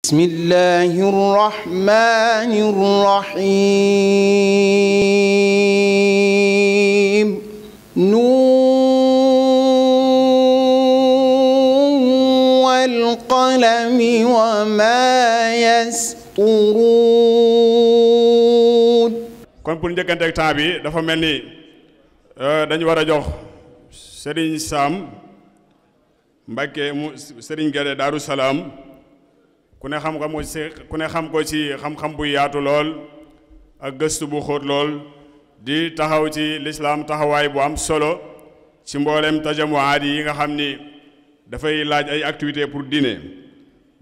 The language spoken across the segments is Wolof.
بسم الله الرحمن الرحيم نون والقلم وما يسطرون kon pour njëkkante ak temps bi dafa mel ni dañu war a jox Serigne Sam Mbacké mu Serigne Guédé Darou Salam ku ne xam ko ci xam-xam bu yaatu lool ak gëstu bu xóot lool di taxaw ci lislaam taxawaay bu am solo ci mboolem tajamuwaat yi nga xam ni dafay laaj ay activités pour diine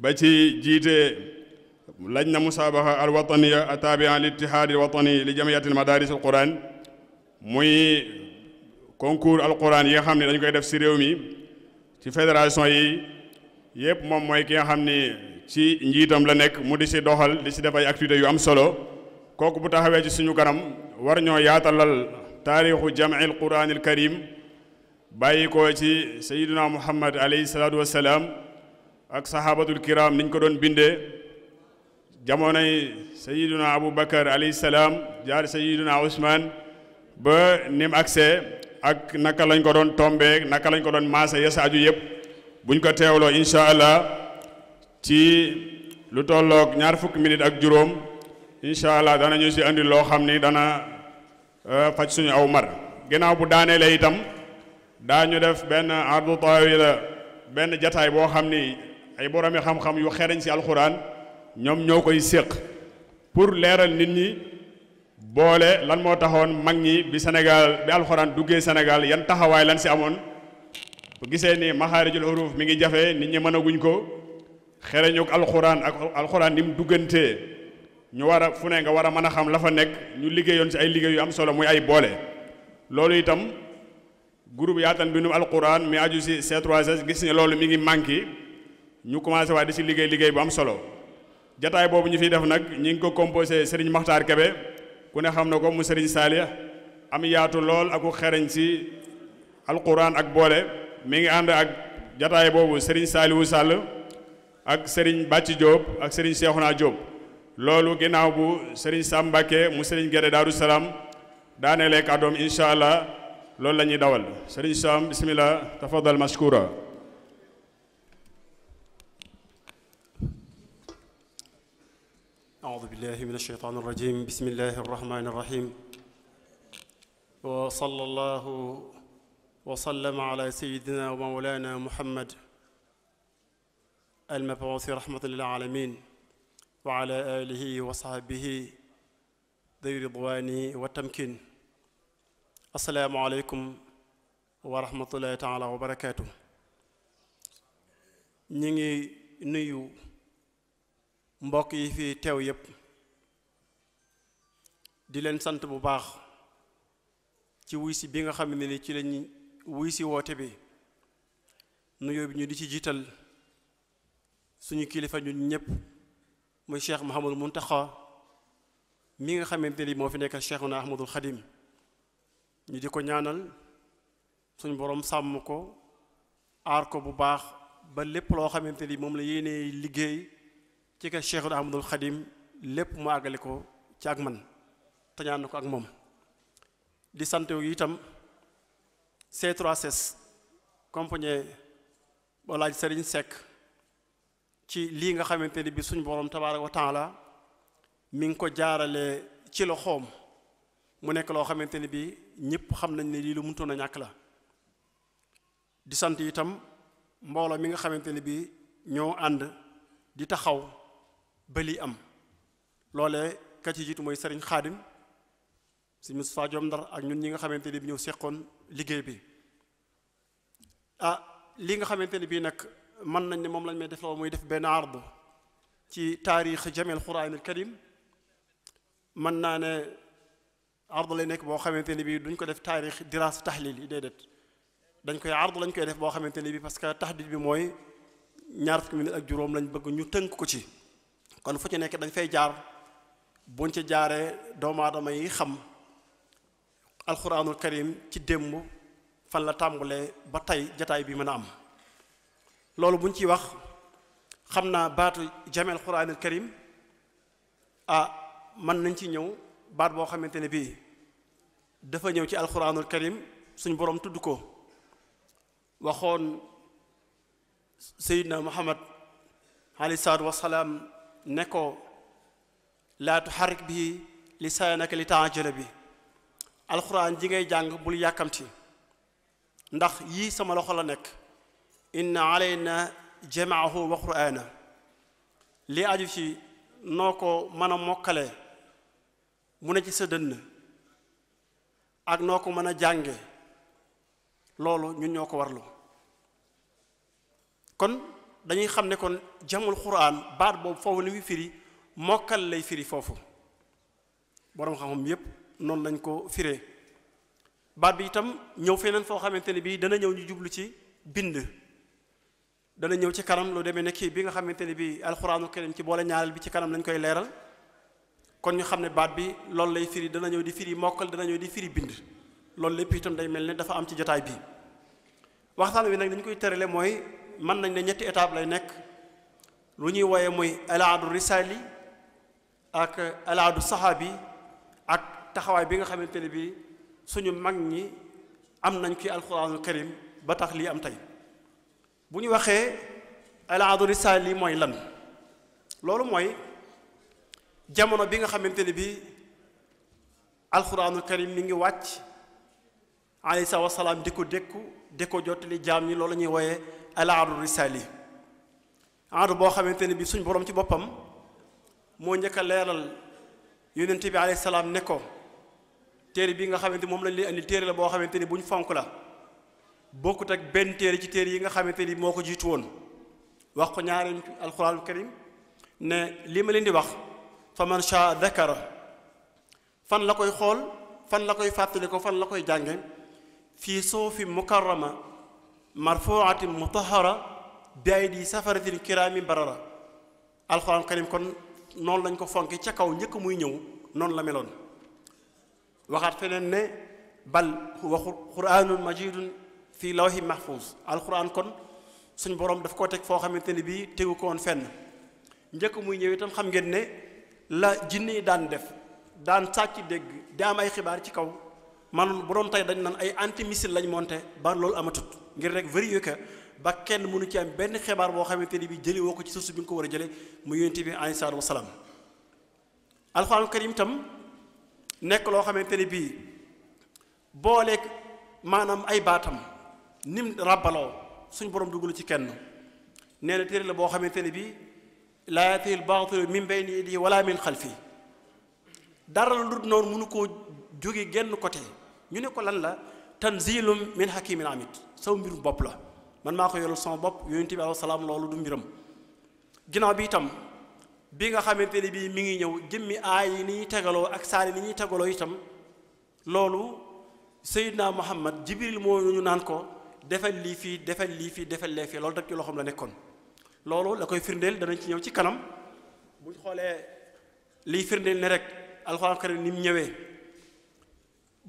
ba ci jiite lajna musaabaqa al wataniya atabia al ittihad al watani li jamiyat al madaris al quran muy concours al quran yi nga xam ne dañu koy def ci réew mi ci fédération yi yépp moom mooy ki nga xam ni ci njiitam la nekk mu di ci doxal di ci def ay activités yu am solo kooku bu taxawee ci suñu kanam war ñoo yaatalal taarixu jam'il quraanil karim bàyyi ko ci sayyiduna muhammad alayhi salaatu wassalaam ak sahabatul kiram niñ ko doon bindee jamonoy sayyiduna abu bakar alayhi salaam jaar sayyiduna usman ba nim accès ak naka lañ ko doon tombee naka lañ ko doon maase yasa aju yëpp buñ ko teewloo insha allah ci lu tolloog 20 minutes ak juróom incha allah danañu si andi loo xam ni dana faj suñu aw mar ginnaaw bu daaneele itam daañu def benn ardu tawila benn jataay boo xam ni ay boromi xam-xam yu xereñ si alxuraan ñoom ñoo koy séq pour leeral nit ñi boole lan moo taxoon mag ñi bi Sénégal bi alxuraan duggee Sénégal yan taxawaay lan si amoon bu gisee ni maxaarijul huruf mi ngi jafe nit ñi mënaguñ ko xereñu alxuraan ak alxuraan ni mu duggantee ñu war a fu ne nga war a mën a xam la fa nekk ñu liggéeyoon ci ay liggéey yu am solo muy ay boole loolu itam groupe yaatan bindum alxuraan mi aju ci C3S gis ne loolu mi ngi manqué ñu commencé waa di ci liggéey bu am solo jataay boobu ñu fiy def nag ñi ngi ko composé Serigne Makhtar Kébé ku ne xam na ko mu Serigne Salih am yaatu lool aku xereñ ci alxuraan ak boole mi ngi ànd ak jataay boobu Serigne Saliou Sall ak Serigne Bàcci Diop ak Serigne Cheikhouna Diop loolu ginnaaw bu Serigne Sam Mbacké mu Serigne Guédé Darou Salam daanelee kàddoom incha allah loolu la ñuy dawal Serigne Sam bismillah tafadal mashkura أعوذ بالله من الشيطان الرجيم بسم الله الرحمن الرحيم وصلى الله وسلم على سيدنا ومولانا محمد المبعوث رحمة للعالمين وعلى آله وصحبه ذوي الرضوان والتمكين السلام عليكم ورحمة الله تعالى وبركاته نيجي نيو mbokk yi fi teew yépp di leen sant bu baax ci wuy si bi nga xam ne ni ci lañ wuy si woote bi nuyoo bi ñu di ci jiital suñu kilifa ñun ñëpp muy Cheikh Mouhamadul Mountakha mi nga xamante ni moo fi nekk Cheikhuna Ahmadul Khadim ñu di ko ñaanal suñu borom sàmm ko aar ko bu baax ba lépp loo xamante ni moom la yéenee liggéey ci ka Cheikhuna Ahmadul Khadim lépp mu àggale ko ci ak man te ñaan ko ak moom di sant itam C3S compagnie Bolaaj Serigne Seck ci lii nga xamante ni bi suñu borom tabaaraka wa taala mi ngi ko jaarale ci loxoom mu nekk loo xamante ni bi ñëpp xam nañ ne lii lu mënutoon a ñàkk la di sant itam mbooloo mi nga xamante ni bi ñoo ànd di taxaw ba lii am loole ka ci jiitu mooy Serigne Khadim si Moustapha Diom Ndar ak ñun ñi nga xamante ni bi ñëw seqoon liggéey bi lii nga xamante ni bii nag mën nañ ne moom lañ may def loolu muy def benn ardu ci taarix jamil quraanil karim mën naa ne ardu lay nekk boo xamante ni bii duñ ko def taarix diraasa tahlil yi déedéet dañ koy ardu lañ koy def boo xamante ni bii parce que tahdid bi mooy 20 minutes ak juróom lañ bëgg ñu tënk ko ci kon fu ci nekk dañ fay jaar buñ ci jaaree doomu aadama yi xam alquranul karim ci démb fan la tàmbalee ba tey jataay bi mën a am loolu buñ ciy wax xam naa baatu jameel quraanul karim mën nañ ci ñëw baat boo xamante ne bii dafa ñëw ci alquranul karim suñ boroom tudd ko waxoon Seydina Muhammad alayhi salaatu wasalaam ne ko laa tuharrik bihi lisaanaka li ta'jala bi alquran ji ngay jàng bul yàkkamti ndax yii sama loxo la nekk inna alayna jamaahu wa qur'ana li aju ci noo ko mën a mokkale mu ne ci sa dënn ak noo ko mën a jànge loolu ñun ñoo ko warlu kon dañuy xam ne kon jamul qur'an baat boobu foofu li muy firi mokkal lay firi foofu boroom xam-xam yépp noonu lañ ko firee baat bi itam ñëw feneen foo xamante ne bii dana ñëw ñu jublu ci bind dana ñëw ci kanam lu demee ne kii bi nga xamante ne bii alxuraanu karim ci boole ñaareel bi ci kanam lañ koy leeral kon ñu xam ne baat bi loolu lay firi dana ñëw di firi mokkal dana ñëw di firi bind loolu lépp itam day mel ne dafa am ci jotaay bi waxtaan wi nag dañu koy tërale mooy mën nañ ne ñetti étape lay nekk lu ñuy wooye muy alaadu risali ak alaadu saxaabi ak taxawaay bi nga xamante ne bii suñu mag ñi am nañ ci alxuraanul karim ba tax lii am tey bu ñu waxee alaadu risali mooy lan loolu mooy jamono bi nga xamante ne bii alxuraanul karim mi ngi wàcc alayhi salaatu wasalaam di ko dékku di ko jottali jaam ñi loolu la ñuy wooyee alaadu risali aadu boo xamante ne bii suñ boroom ci boppam moo njëkk a leeral yonent bi alayhi salaam ne ko téere bi nga xamante moom lañ lay andi téere la boo xamante ni bu ñu fonk la bokkut ak benn téere ci téere yi nga xamante ni moo ko jiitu woon wax ko ñaareel alxuraanul karim ne li ma leen di wax fa man shaa dakara fan la koy xool fan la koy fàttali ko fan la koy jànge fii suufi mukarrama marfuatin mutahara bi aydi safaratin kiraamin barara alxuraanul karim kon noonu lañ ko fonki ca kaw njëkk muy ñëw noonu la meloon waxaat feneen ne bal huwa quraanun majidun fii lawhi mahfuz alquran kon suñ borom daf koo teg foo xamante ne bii tegu ko woon fenn njëkk muy ñëw itam xam ngeen ne la jinne yi daan def daan sàcc dégg di am ay xibaar ci kaw man bu doon tey dañ naan ay antimissile lañ monté ba loolu amatut ngir rek vérifier que ba kenn mënu ci am benn xibaar boo xamante ni bii jëli woo ko ci suuf si bi nga ko war a jële mu yonent bi alayhi salaatu wasalaam alxuraan karim itam nekk loo xamante ni bii booleeg maanaam ay baatam nim ràbbaloo suñ borom duggul ci kenn nee na téere la boo xamante ne bii laa yaatiihil baatilu min bayni yadihi wala min xalfi dara lu dul noonu mënu koo jóge genn côté ñu ne ko lan la tanzilum min hakimin hamid sama mbirum bopp la man maa ko yoral sama bopp yonent bi alayhi salaam loolu du mbiram ginnaaw bi itam bi nga xamante ne bii mi ngi ñëw jëmmi aay yi ni ñuy tegaloo ak saar yi ni ñuy tegaloo itam loolu Seydina Muhammad Jibril moo ñu naan ko defal lii fii defal lii fii defal lee fii loolu rek ci loxoom la nekkoon loolu la koy firndeel danañ ci ñëw ci kanam buñ xoolee liy firndeel ne rek alxuraan karim ni mu ñëwee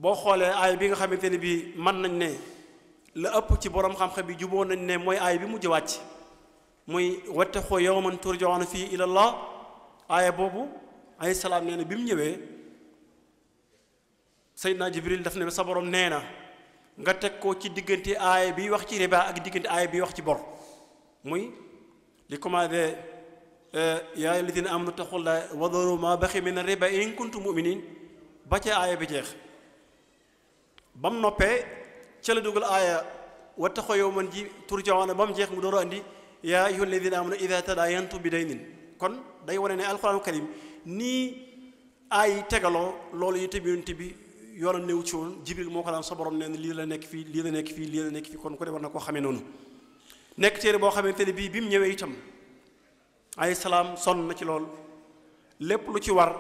boo xoolee aay bi nga xamante ne bii mën nañ ne la ëpp ci borom xam-xam bi juboo nañ ne mooy aay bi mujj wàcc muy wattaqu yawman turja'una fii ilallah aaya boobu alayhi salaam nee na bi mu ñëwee Seydina Jibril daf ne sa borom nee na nga teg ko ci diggante aaya bi wax ci riba ak diggante aaya bi wax ci bor muy li commandé yaa ayyuhal-lazina aamanu ittaqullaaha wa dharu maa baqiya mina riba in kuntum mu'miniin ba ca aaya bi jeex ba mu noppee ca la dugal aaya wattaqu yawman ji turja'una ba mu jeex mu door a andi yaa ayyuhal-lazina aamanu idhaa tadaayantum bi daynin kon day wane ne alxuraanu karim nii aay tegaloo loolu itam yonent bi yoonam néew ci woon Jibril moo ko daan sa borom nee na lii la nekk fii lii la nekk fii lii la nekk fii kon ko de war na koo xamee noonu nekk téere boo xamante ne bii bi mu ñëwee itam alayhi salaam sonn na ci lool lépp lu ci war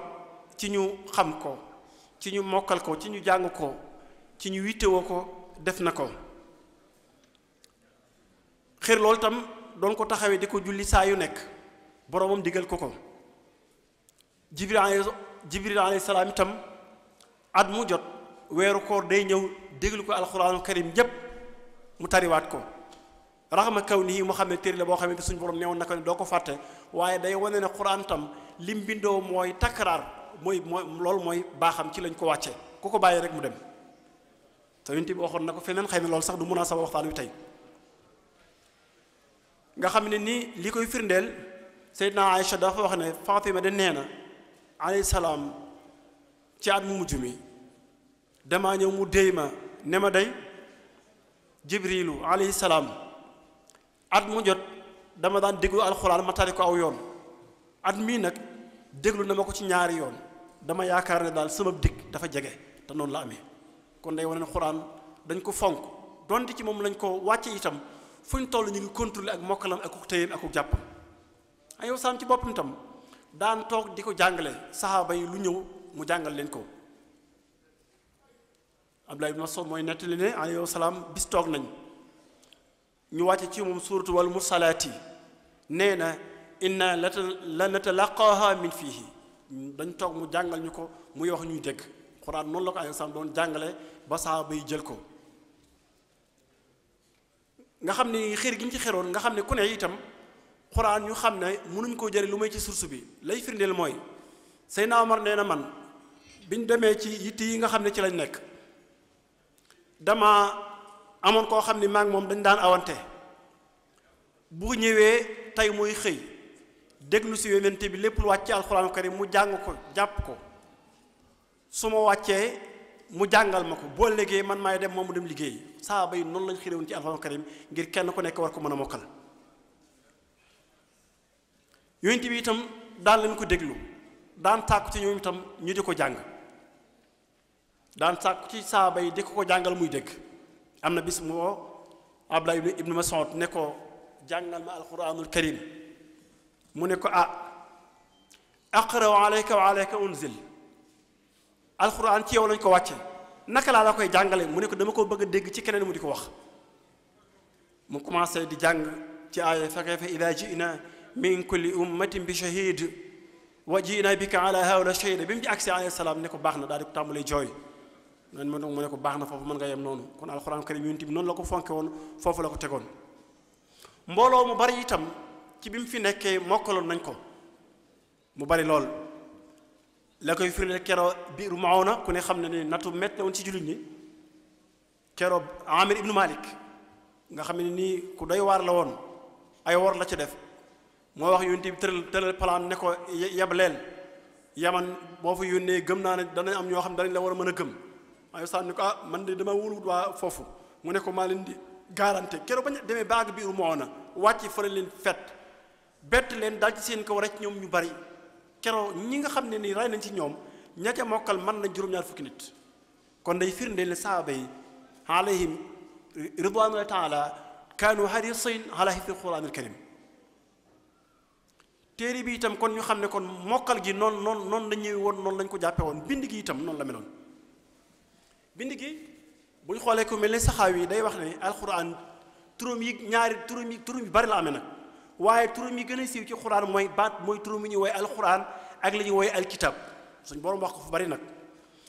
ci ñu xam ko ci ñu mokkal ko ci ñu jàng ko ci ñu wittewoo ko def na ko xër loolu itam doon ko taxawee di ko julli saa yu nekk boromam digal ko ko Jibril alayhi salaam itam at mu jot weeru koor day ñëw déglu ko alxuraanul karim yépp mu tariwaat ko raxma kaw nii mu xam ne téere la boo xamante suñu borom neewoon naka ne doo ko fàtte waaye day wane ne Qur'an tam lim bindoo mooy takraar mooy loolu mooy baaxam ci lañ ko wàccee ku ko bàyyi rek mu dem te yonent bi waxoon na ko feneen xëy na loolu sax du munaasaba waxtaan wi tey nga xam ne nii li koy firndeel Seydina Aïcha dafa wax ne Fatima de nee na alayhi salaam ci at mu mujj mi damaa ñëw mu déy ma ne ma day Jibrilu alayhi salaam at mu jot dama daan déglu alxuraan ma tari ko aw yoon at mii nag déglu na ma ko ci ñaari yoon dama yaakaar ne daal sama dikk dafa jege te noonu la amee kon day wane ne xuraan dañ ko fonk donte ci moom lañ ko wàcce itam fu ñu toll ñu ngi contrôler ak mokkalam ak ku téyeem ak ku jàppam ayow salaam ci boppam itam daan toog di ko jàngale saxaaba yi lu ñëw mu jàngal leen ko Abdullah ibn Mas'ud mooy nettali ne alayhi salaam bis toog nañ ñu wàcce ci moom suuratu wal mursalaati nee na inna la natalaqaaha min fiihi dañ toog mu jàngal ñu ko muy wax ñuy dégg xuraan noonu la ko alayhi salaam doon jàngale ba saxaaba yi jël ko nga xam ne xër gi ñu ci xeroon nga xam ne ku ne itam xuraan ñu xam ne mënuñ koo jëre lu may ci source bi lay firndeel mooy Seydina Omar nee na man biñ demee ci yitt yi nga xam ne ci lañ nekk dama amoon koo xam ne maa ngi moom dañ daan awante bu ñëwee tey muy xëy déglu si yonent bi lépp lu wàcc ci alxuraanu karim mu jàng ko jàpp ko su ma wàccee mu jàngal ma ko boo liggéey man maay dem moom mu dem liggéey saaba yi noonu lañ xirewoon ci alxuraanu karim ngir kenn ku nekk war ko mën a mokkal yonent bi itam daan leen ko déglu daan tàkku ci ñoom itam ñu di ko jàng daan tàkku ci saaba yi di ko jàngal muy dégg am na bis moo Abdullah ibnu Mas'ud ne ko jàngal ma alquranul karim mu ne ko aqra'u alayka wa alayka unzil alquran ci yow lañ ko wàcce naka laa la koy jàngale mu ne ko dama ko bëgg a dégg ci keneen mu di ko wax mu commencé di jàng ci aaya fa kayfa idha ji'na min kulli ummatin bi shahid wa ji'na bika ala haula shahida bi mu ci agsi alayhi salaam ne ko baax na daal di ko tàmbalee jooy nan mu ne ko baax na foofu mën nga yem noonu kon alxuraan karim yonent bi noonu la ko fonke woon foofu la ko tegoon mbooloo mu bari itam ci bi mu fi nekkee mokkaloon nañ ko mu bari lool la koy firnde keroo biiru Mauna ku ne xam ne ni nattu métti woon ci jullit ñi keroo Amir ibnu Malik nga xam ne nii ku doy waar la woon ay wor la ci def moo wax yonent bi tëral plan ne ko yebleel yaman boo fa yónnee gëm naa ne danañ am ñoo xam ne danañ la war a mën a gëm waaye sànni ni ko man de dama wóoluwut waa foofu mu ne ko maa leen di garanté keroog bañ demee baag biiru Mauna wàcc fa leen fet bett leen daal ci seen kaw rek ñoom ñu bari keroog ñi nga xam ne nii rey nañ ci ñoom ña ca mokkal mën na juróom-ñaar fukki nit kon day firndeel ne saaba yi alayhim ridwanullahi taala kaanu harisin ala hifdil quranil karim téere bi itam kon ñu xam ne kon mokkal gi noonu la ñëwee woon noonu lañ ko jàppe woon bind gi itam noonu la meloon bind gi bu ñu xoolee ko mel ne saxaaw yi day wax ne alquran turam yi bari la amee nag waaye turam yi gën a siiw ci xuraan mooy turam yi ñuy woy alquran ak li ñuy woy alkitab suñ borom wax ko fu bari nag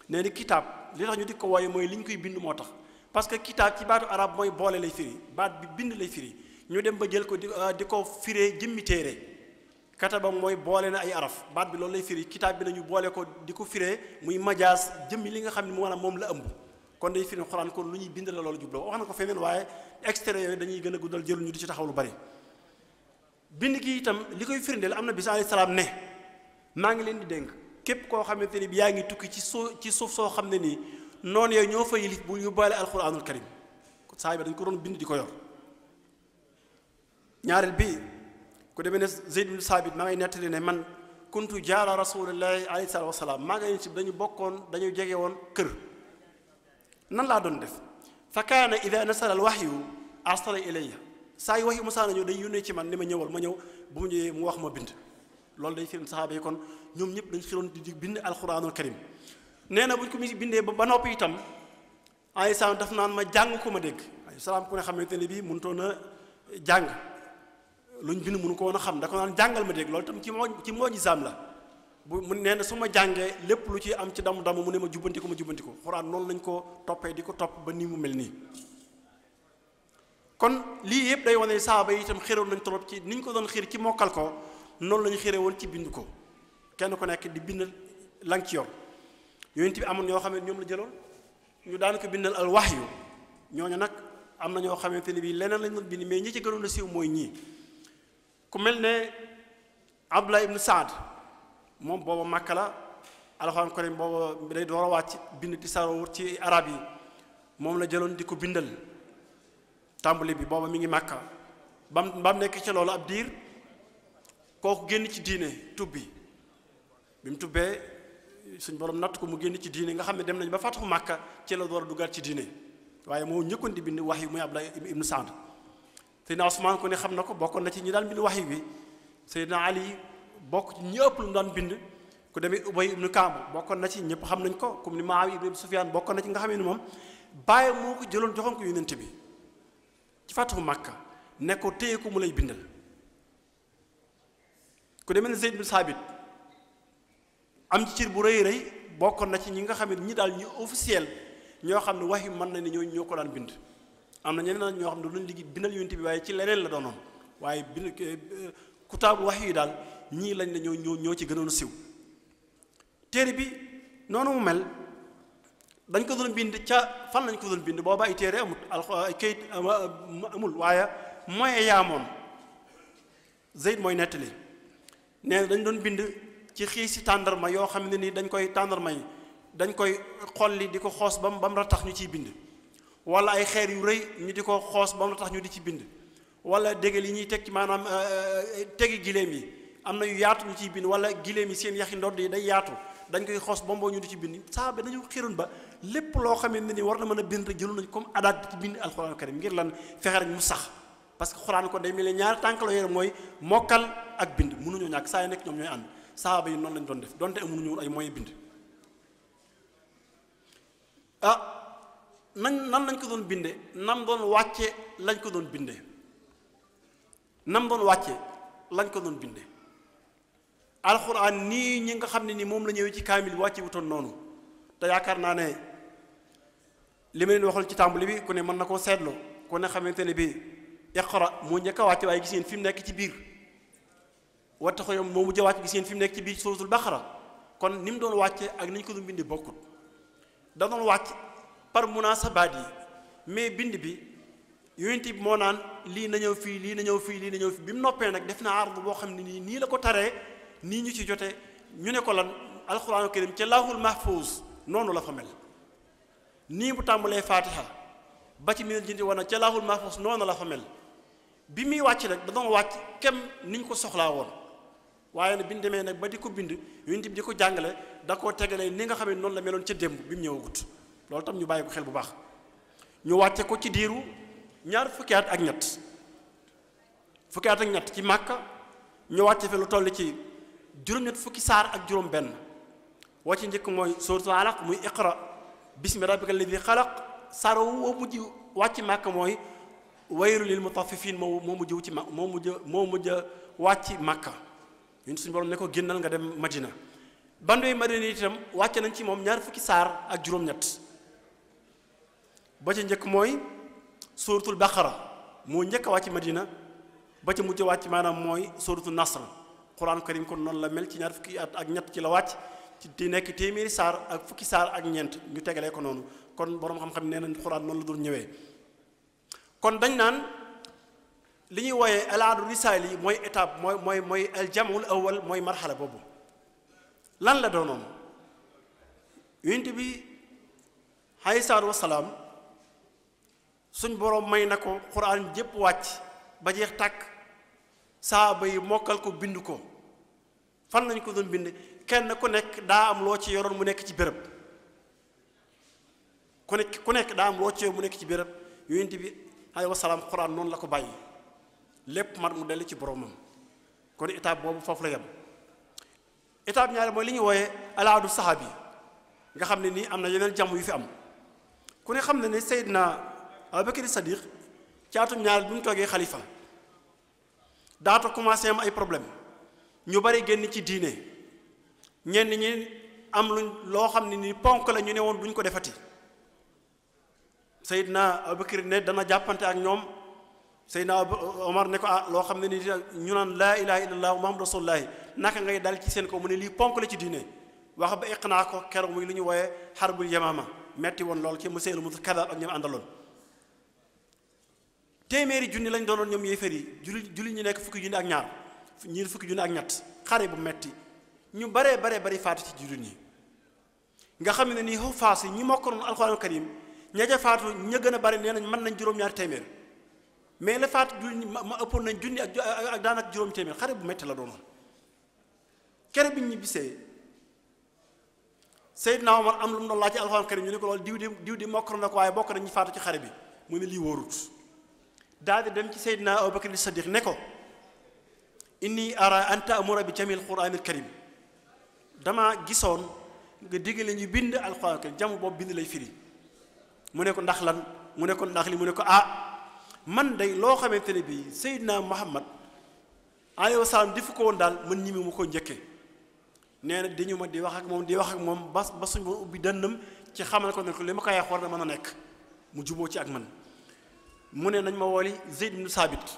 nee ni kitab li tax ñu di ko wooye mooy li ñu koy bind moo tax parce que kitab ci baatu arab mooy boole lay firi baat bi bind lay firi ñu dem ba jël ko di ko firee jëmmi téere kataba mooy boole na ay araf baat bi loolu lay firi kitab bi nañu boole ko di ko firee muy majaas jëmmi li nga xam ne maanaam moom la ëmb kon day firi xuraan kon lu ñuy bind la loolu jubloo wax na ko feneen waaye extrait yooyu dañuy gën a guddal jël ñu di ci taxaw lu bari bind gi itam li koy firndeel am na bis alayhi salaam ne maa ngi leen di dénk képp koo xamante ni bi yaa ngi tukki ci suuf soo xam ne nii noonu yooyu ñoo fa yilif bu yóbbaale alquranul karim saa bi dañ ko doon bind di ko yor ñaareel bi ku demee ne Zeyd bin Saabit maa ngay nettali ne man kuntu jaara rasulillahi alayhi salaatu wasalaam maa ngi leen dañu jege woon kër nan laa doon def fa kaana ida nasala al wahyu arsala ilayya saa yu wahyu musaana ñëw day yónnee ci man ni ma ñëwal ma ñëw bu mu ñëwee mu wax ma bind loolu day firim saxaaba yi kon ñoom ñëpp dañ xiroon di bind alquranul karim nee na buñ ko mi bindee ba noppi itam alayhi salaam daf naan ma jàng ko ma dégg alayhi salaam ku ne xamante ne bii mënutoon a jàng luñ bind mënu ko woon a xam da ko naan jàngal ma dégg loolu itam ci moojizaam la bu mu nee na su ma jàngee lépp lu ci am ci damu mu ne ma jubbanti ko xuraan noonu lañ ko toppee di ko topp ba nii mu mel nii kon lii yëpp day wane saaba yi itam xéroon nañ trop ci niñ ko doon xiir ci mokkal ko noonu la ñu xére woon ci bind ko kenn ku nekk di bind lang ci yor yonent bi amoon ñoo xam ne ñoom la jëloon ñu daan ko bindal al wahyu ñooñu nag am na ñoo xamante ne bii leneen lañ doon bind mais ñi ci gënoon a siiw mooy ñii ku mel ne Abdullah ibn Saad moom booba Makka la alxuraan karim booba day door a wàcc bind ti saroo ci arab yi moom la jëloon di ko bindal tàmbali bi booba mi ngi Makka bam nekk ci loolu ab diir kooku génn ci diine tubbi bi mu tubbee suñ borom natt ko mu génn ci diine nga xam ne dem nañ ba fataxu Makka ci la door a duggaat ci diine waaye moo ñëkkoon di bind wax yi muy Abdullah ibn Saad Seydina Usmaan ko ne xam na ko bokkoon na ci ñi daan bind wax yi bi Seydina Ali bokk ci ñi ëpp lu mu daan bind ku demee Ubay ibn Kaab bokkoon na ci ñëpp xam nañ ko comme ni Muawiya ibn Sufyaan bokkoon na ci nga xam ne moom bàyyi moo ko jëloon joxoon ko yonent bi ci fataxu Makka ne ko téye ko mu lay bindal ku demee ne Zayd bin Saabit am ci cër bu rëy rëy bokkoon na ci ñi nga xam ne ñi daal ñu officiel ñoo xam ne wax yu mën na ne ñoo ko daan bind am na ñeneen ñoo xam ne doon liggéey bindal yonent bi waaye ci leneen la doonoon waaye bind kutaabu wax yi daal ñii lañ ne ñoo ci gënoon a siw téere bi noonu mu mel dañ ko doon bind ca fan lañ ko doon bind booba ay téere amul ay kayit amul waaye mooy yaamoon Zayd mooy nettali nee na dañ doon bind ci xiisi tàndarma yoo xam ne ni dañ koy tàndarma yi dañ koy xolli di ko xoos ba mu ratax ñu ciy bind wala ay xeer yu rëy ñu di ko xoos ba mu ratax ñu di ci bind wala déggal yi ñuy teg ci maanaam tegi giléem yi am na yu yaatu ñu ciy bind wala giléem yi seen yaxi ndodd yi day yaatu dañ koy xoos ba mboo ñu di ci bind saa ba dañu xiroon ba lépp loo xam ne ni war na mën a bind rek jëlu nañ comme adaat ci bind alxuraan karim ngir lan fexe rek mu sax parce que xuraan ko day mel ne ñaari tànk la yore mooy mokkal ak bind mënuñoo ñàkk saa yu nekk ñoom ñooy ànd saaba yi noonu lañ doon def donte amuñu woon ay moyens bind nan lañ ko doon binde nam doon wàcce lañ ko doon binde nam doon wàcce lañ ko doon binde alxuraan nii ñi nga xam ne ni moom la ñëwee ci kaamil wàcce wutoon noonu te yaakaar naa ne li ma leen waxal ci tàmbali bi ku ne mën na koo seetlu ku ne xamante ne bi iqra moo njëkk a wàcce waaye gis ngeen fi mu nekk ci biir wattaxo yom moo mujj a wàcc gis ngeen fi mu nekk ci biir suratul baqara kon ni mu doon wàcce ak ni ñu ko doon bindee bokkut da doon wàcc par munasabaat yi mais bind bi yonent bi moo naan lii na ñëw fii lii na ñëw fii lii na ñëw fii bi mu noppee nag def na ardu boo xam ne nii la ko taree nii ñu ci jote ñu ne ko lan alxuraanu karim ca laahul mahfuus noonu la fa mel nii mu tàmbalee faatiha ba ci minal jinni wana ca laahul mahfuus noonu la fa mel bi muy wàcc nag da doon wàcc kem niñ ko soxlaa woon waaye nag bi ñu demee nag ba di ko bind yonent bi di ko jàngale da koo tegalee ni nga xam ne noonu la meloon ca démb bi mu ñëwagut loolu tam ñu bàyyi ko xel bu baax ñu wàcce ko ci diiru ñaar fukki at ak ñett ci Màkka ñu wàcce fi lu toll ci juróom-ñett fukki saar ak juróom benn woo ci njëkk mooy suratul alaq muy iqra bismi rabbikal ladhi xalaq saar woo mujj wàcc Màkka mooy waylu lil mutaffifin moo mujj ci moo mujj wàcc Màkka ñun suñu borom ne ko génnal nga dem Madina bandooy Madina itam wàcce nañ ci moom ñaar fukki saar ak juróom-ñett ba ca njëkk mooy suratul baqara moo njëkk a wàcc Madina ba ca mujj wàcc maanaam mooy suratul nasr quran karim kon noonu la mel ci ñaar fukki at ak ñett ci la wàcc ci di nekk téeméeri saar ak fukki saar ak ñeent ñu tegalee ko noonu kon boroom xam-xam nee nañ quran noonu la doon ñëwee kon dañ naan li ñuy wooyee alaadu risaali yi mooy étape mooy aljamul awal mooy marxala boobu lan la doonoon yonent bi alayhi salaatu wasalaam suñ boroom may na ko quran jépp wàcc ba jeex tàkk saaba yi mokkal ko bind ko fan lañ ko doon bind kenn ku nekk daa am loo ci yoroon mu nekk ci béréb ku nekk daa am loo ci yor mu nekk ci béréb yonent bi alayhi wasalaam quran noonu la ko bàyyi lépp mat mu dellu ci boromam kon étape boobu foofu la yem étape ñaari mooy li ñuy wooyee alaadu saxaabi nga xam ne nii am na yeneen jàmm yu fi am ku ne xam ne ne Seydina Abubakar Sadiq ci atum ñaar bi mu toogee xalifa daata commencé am ay problème ñu bari génn ci diine ñenn ñi am luñ loo xam ne ni ponk la ñu ne woon duñ ko defati Seydina Abubakar ne dana jàppante ak ñoom Seydina Omar ne ko loo xam ne ni ñu naan laa ilaha illallah muhammadu rasulullahi naka ngay dal ci seen ko mu ne lii ponk la ci diine wax ba iqnaa ko keroog muy lu ñu wooyee xarbul yamaama metti woon lool ci monsieur mu kadab ak ñoom àndaloon téeméeri junni lañ doonoon ñoom yéefar yi julli ñu nekk fukki junni ak ñaar ñii fukki junni ak ñett xare bu metti ñu baree bari faatu ci jullit ñi nga xam ne nii xufaas yi ñi mokkaloon alxuraanu karim ña ca faatu ña gën a bari nee nañ mën nañ juróom-ñaari téeméer mais la faatu jullit ñi ma ëppoon nañ junni ak daanaka juróom téeméer xare bu metti la doonoon kere bi ñu bisee Seydina Omar am lu mu doon laaj ci alxuraanu karim ñu ne ko loolu diw di mokkaloon na ko waaye bokk nañ ñi faatu ci xare bi mu ne lii wóorut daal di dem ci Seydina Abubakar Sadiq ne ko inni ara an ta'mura bi jamil quraanil karim dama gisoon nga diggale ñu bind alxuraan karim jamu boobu bind lay firi mu ne ko ndax lan mu ne ko ndax li mu ne ko man day loo xamante ne bii Seydina Muhammad alayhi wa salaam defu ko woon daal man ñi mu ko njëkkee nee na dañu ma di wax ak moom ba suñ boon ubbi dënnam ci xamal ko ne ko li ma koy wax war na mën a nekk mu juboo ci ak man mu ne nañ ma wooli Zeyd ibn Saabit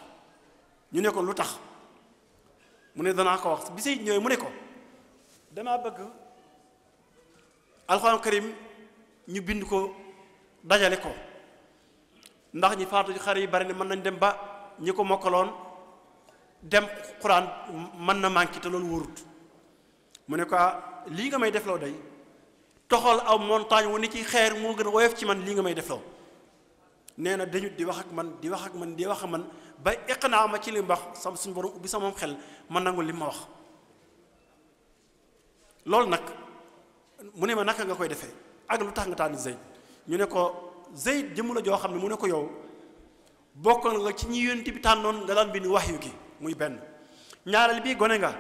ñu ne ko lu tax mu ne danaa ko wax bi Zeyd ñëwee mu ne ko damaa bëgg alxuraan karim ñu bind ko dajale ko ndax ñi faatu xare yi bari ne mën nañ dem ba ñi ko mokkaloon dem xuraan mën na manqué te loolu wóorut mu ne ko lii nga may defloo day toxal aw montagne wu ni ci xeer moo gën a woyof ci man lii nga may defloo nee na dañu di wax ak man ba iqnaa ma ci li mu wax sama suñu borom ubbi sama xel ma nangu li ma wax loolu nag mu ne ma naka nga koy defee ak lu tax nga tànn Zeyd ñu ne ko Zeyd jëmm la joo xam ne mu ne ko yow bokkoon nga ci ñi yonent bi tànnoon nga daan bind wahyu gi muy benn ñaareel bii gone nga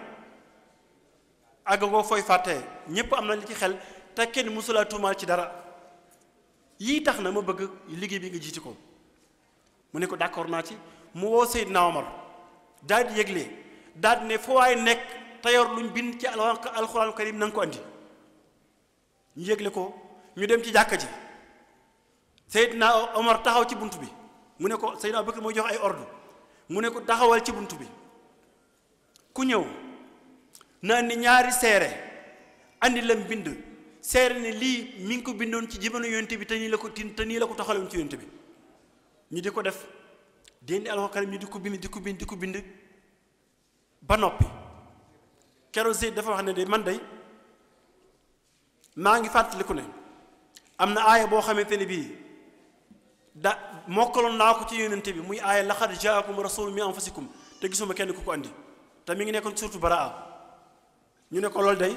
àgg ngoo fooy fàttee ñépp am na li ci xel te kenn mësulaa tuumaal ci dara yii tax na ma bëgg liggéey bi nga jiiti ko mu ne ko d'accord naa ci mu woo Seydina Omar daal di yëgle daal di ne foo waay nekk te yor luñ bind ci alxuraanu karim na nga ko andi ñu yëgle ko ñu dem ci jàkka ji Seydina Omar taxaw ci bunt bi mu ne ko Seydina Abubakar mooy jox ay ordre mu ne ko taxawal ci bunt bi ku ñëw na andi ñaari seere andi lam bind seere ne lii mi ngi ko bindoon ci jamono yonent bi te nii la ko taxaloon ci yonent bi ñu di ko def déndi alxuraan karim ñu di ko bind ba noppi keroog Zeyd dafa wax ne de man day maa ngi fàttaliku ne am na aaya boo xamante ne bii mokkaloon naa ko ci yonent bi muy aaya laqad jaakum rasulun min anfusikum te gisuma kenn ku ko andi te mi ngi nekkoon surtout baraa ñu ne ko loolu day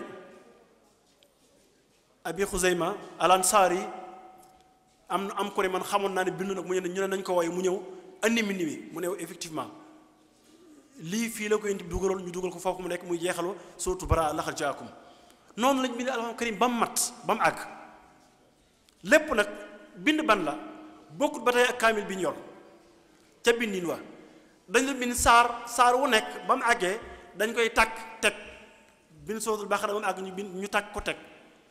Abi Xuzayma al Ansaari am ko ne man xamoon naa ne bindu nag mu ñu ne nañ ko woy mu ñëw andi mbind mi mu ne effectivement lii fii la ko yonent bi dugaloon ñu dugal ko foofu mu nekk muy jeexalu surtout baraa laqad jaakum noonu lañ bind alxuraan karim ba mu mat ba mu àgg lépp nag bind ban la bokkut ba tey ak kaamil bi ñu yor ca bindin wa dañ la bind saar wu nekk ba mu àggee dañ koy takk teg bind suratul baqara ba mu àgg ñu takk ko teg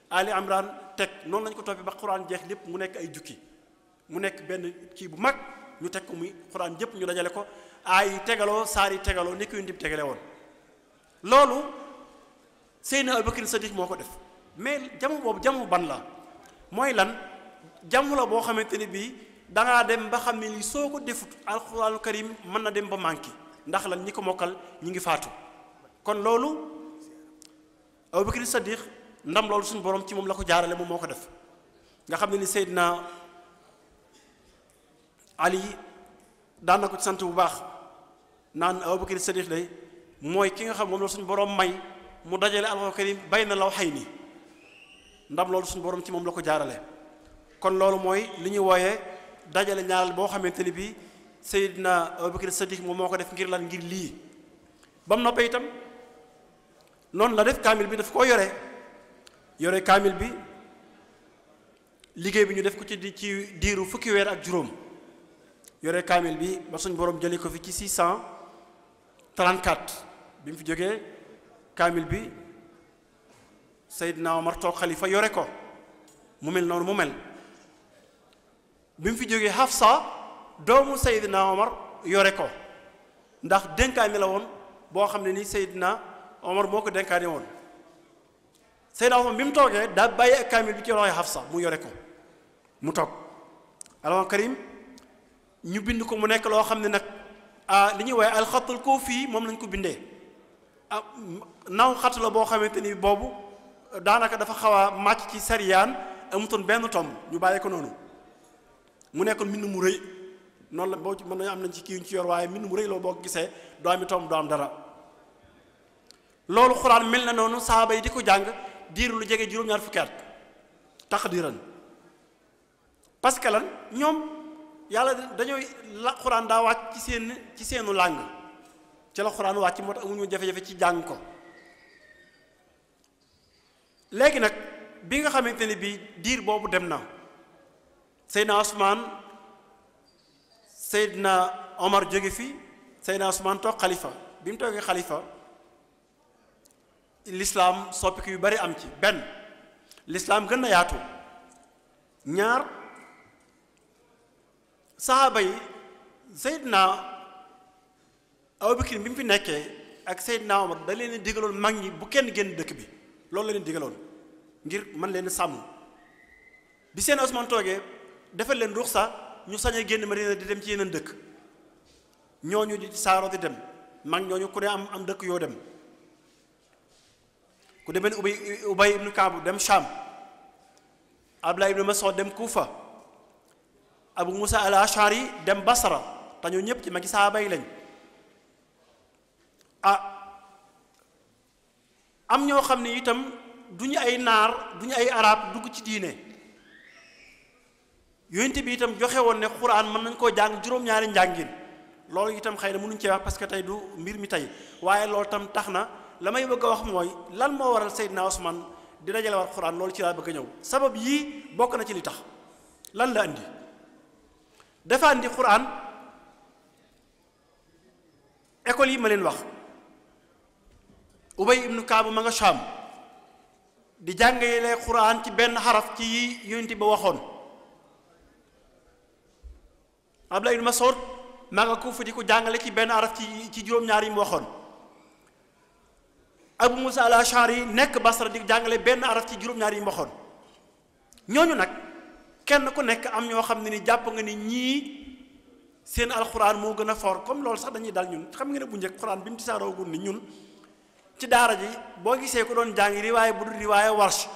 ali imran teg noonu lañ ko toppee ba xuraan jeex lépp mu nekk ay jukki mu nekk benn kii bu mag ñu teg ko muy xuraan jëpp ñu dajale ko ay tegaloo saar yi tegaloo nekk yu ndib tegale woon loolu Seydina Abubakar Sadiq moo ko def mais jamono boobu jamono ban la mooy lan jamono la boo xamante ne bii dangaa dem ba xam ne lii soo ko defut alxuraanu karim mën na dem ba manqué ndax lan ñi ko mokkal ñi ngi faatu kon loolu Abubakar Sadiq ndam loolu suñu borom ci moom la ko jaarale moom moo ko def nga xam ne ni Seydina Ali daan na ko ci sant bu baax naan Abubakar Sadiq day mooy ki nga xam moom la suñu borom may mu dajale alxuraan karim bay na law xay ni ndam loolu suñu borom ci moom la ko jaarale kon loolu mooy li ñuy wooyee dajale ñaaral boo xamante ni bii Seydina Abubakar Sadiq moom moo ko def ngir lan ngir lii ba mu noppee itam noonu la def kaamil bi daf koo yore kaamil bi liggéey bi ñu def ko ci diiru fukki weer ak juróom yore kaamil bi ba suñ borom jëlee ko fi ci 634 bi mu fi jógee kaamil bi Seydina Omar toog xalifa yore ko mu mel noonu mu mel bi mu fi jógee Hafsa doomu Seydina Omar yore ko ndax dénkaane la woon boo xam ne ni Seydina Omar moo ko dénkaane woon Seydina Omar bi mu toogee daa bàyyi ak kaamil bi ci loxoy Hafsa mu yore ko mu toog alxuraan karim ñu bind ko mu nekk loo xam ne nag li ñuy woowee alxatul kuufi moom lañ ko bindee naw xat la boo xamante ni boobu daanaka dafa xaw a màcc ci sariyaan amutoon benn tomb ñu bàyyi ko noonu mu nekkoon mbind mu rëy noonu la boo mën nañu am nañ ci kii yu ñu ci yor waaye mbind mu rëy loo boo ko gisee doo ami tomb doo am dara loolu xuraan mel na noonu saaba yi di ko jàng diir lu jege juróom-ñaar fukki at taqdiran parce que lan ñoom yàlla dañooy la xuraan daa wàcc ci seenu làng ci la xuraan wàcc moo tax amuñu jafe-jafe ci jàng ko léegi nag bi nga xamante ne bii diir boobu dem na Seydina Ousmane Seydina Omar jóge fi Seydina Ousmane toog xalifa bi mu toogee xalifa lislaam soppiku yu bari am ci benn lislaam gën na yaatu ñaar saxaaba yi Seydina Abubakar bi mu fi nekkee ak Seydina Omar da leen digaloon mag ñi bu kenn génn dëkk bi loolu la leen digaloon ngir mën leen sàmm bi seen Ousmane toogee defal leen ruxsa ñu sañ a génn Madina di dem ci yeneen dëkk ñooñu di saaro di dem mag ñooñu ku ne am dëkk yoo dem ku demee ni Ubay ibnu Kaab dem Sham Abdullah ibnu Mas'ud dem Kufa Abu Musa al-Ash'ari dem Basra te ñoo ñëpp ci magi saaba yi lañ am ñoo xam ne itam duñu ay naar duñu ay arab dugg ci diine yonent bi itam joxe woon ne xuraan mën nañ koo jàng juróom-ñaari njàngin loolu itam xëy na mënuñ cee wax parce que tey du mbir mi tey waaye loolu itam tax na la may bëgg a wax mooy lan moo waral Seydina Ousmane di dajale war xuraan loolu ci laa bëgg a ñëw sabab yii bokk na ci li tax lan la andi dafa andi xuraan école yi ma leen wax Ubay ibnu Kaab ma nga Sham di jàngale xuraan ci benn xaraf ci yi yonent ba waxoon Abdullah ibnu Mas'ud maa nga Kufa di ko jàngale ci benn xaraf ci juróom-ñaar yi mu waxoon Abu Musa al-Ash'ari nekk Basra di jàngale benn xaraf ci juróom-ñaar yi mu waxoon ñooñu nag kenn ku nekk am ñoo xam ne ni jàpp nga ni ñii seen alxuraan moo gën a fort comme loolu sax dañuy dal ñun xam nga ne bu njëkk xuraan bi mu tisaaroogul ni ñun ci daara ji boo gisee ko doon jàng riwaaya bu dul riwaaya Warsh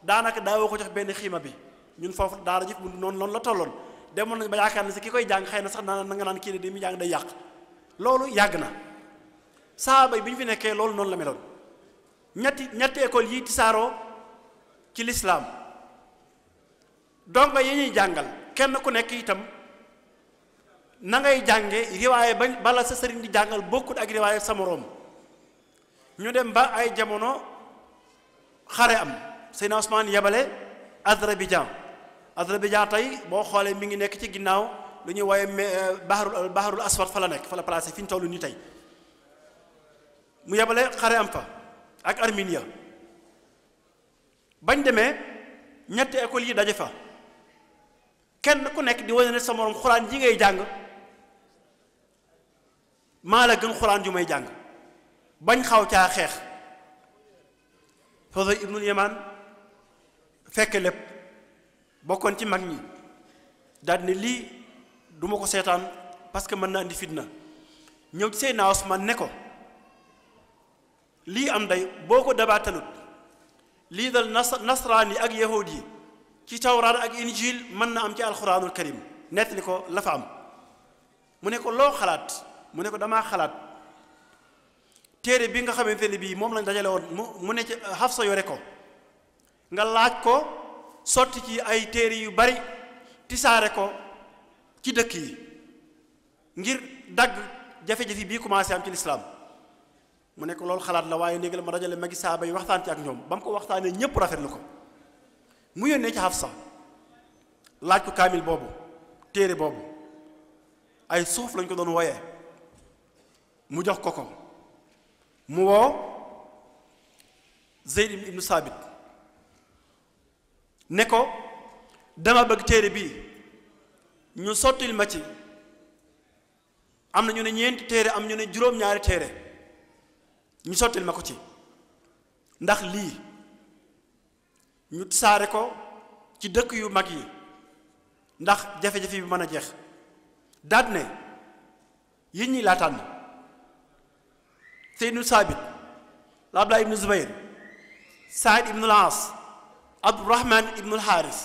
daanaka daawoo ko jox benn xiima bi ñun foofu daara ji bu noonu la tolloon demoon nañ ba yaakaar ne si ki koy jàng xëy na sax na nga naan kii ne di mu jàng day yàq loolu yàgg na saaba yi bi ñu fi nekkee loolu noonu la meloon ñetti école yi tisaaroo ci lislaam donc yi ñuy jàngal kenn ku nekk itam na ngay jànge riwaaye bala sa sëriñ di jàngal bokkut ak riwaaye sa moroom ñu dem ba ay jamono xare am Seydina Ousmane yebale Azerbaïdjan tey boo xoolee mi ngi nekk ci ginnaaw lu ñuy wooye baharul aswad fa la nekk fa la placé fi ñu toll nii tey mu yebale xare am fa ak Arménie bañ demee ñetti école yi daje fa kenn ku nekk di wane ne sa moroom xuraan ji ngay jàng maa la gën xuraan ju may jàng bañ xaw caa xeex Fadl ibnul Yaman fekk lépp bokkoon ci mag ñi daal ne lii duma ko seetaan parce que mën na indi fitna ñëw ci Seydina Ousmane ne ko lii am day boo ko dabaatalut lii dal nasraan yi ak yahud yi ci tawraat ak injil mën na am ci alxuraanul karim nettali ko la fa am mu ne ko loo xalaat mu ne ko damaa xalaat téere bi nga xamante ne bii moom lañ dajale woon mu ne ci Hafsa yore ko nga laaj ko sotti ci ay téere yu bari tisaare ko ci dëkk yi ngir dagg jafe-jafe bii commencé am ci lislaam mu ne ko loolu xalaat la waaye néegi la ma dajale magi saaba yi waxtaan ci ak ñoom ba mu ko waxtaanee ñépp rafetlu ko mu yónnee ci Hafsa laaj ko kaamil boobu téere boobu ay suuf lañ ko doon wooyee mu jox ko mu woo Zeyd ibnu Saabit ne ko dama bëgg téere bii ñu sottil ma ci am na ñu ne ñeenti téere am ñu ne juróom-ñaari téere ñu sottil ma ko ci ndax lii ñu saare ko ci dëkk yu mag yi ndax jafe-jafe bi mën a jeex daat ne yéen ñi laa tànn Seydou Saabit Abdullah ibnu Zubayr Saïd ibnu Laas Abdurahman ibnu Haris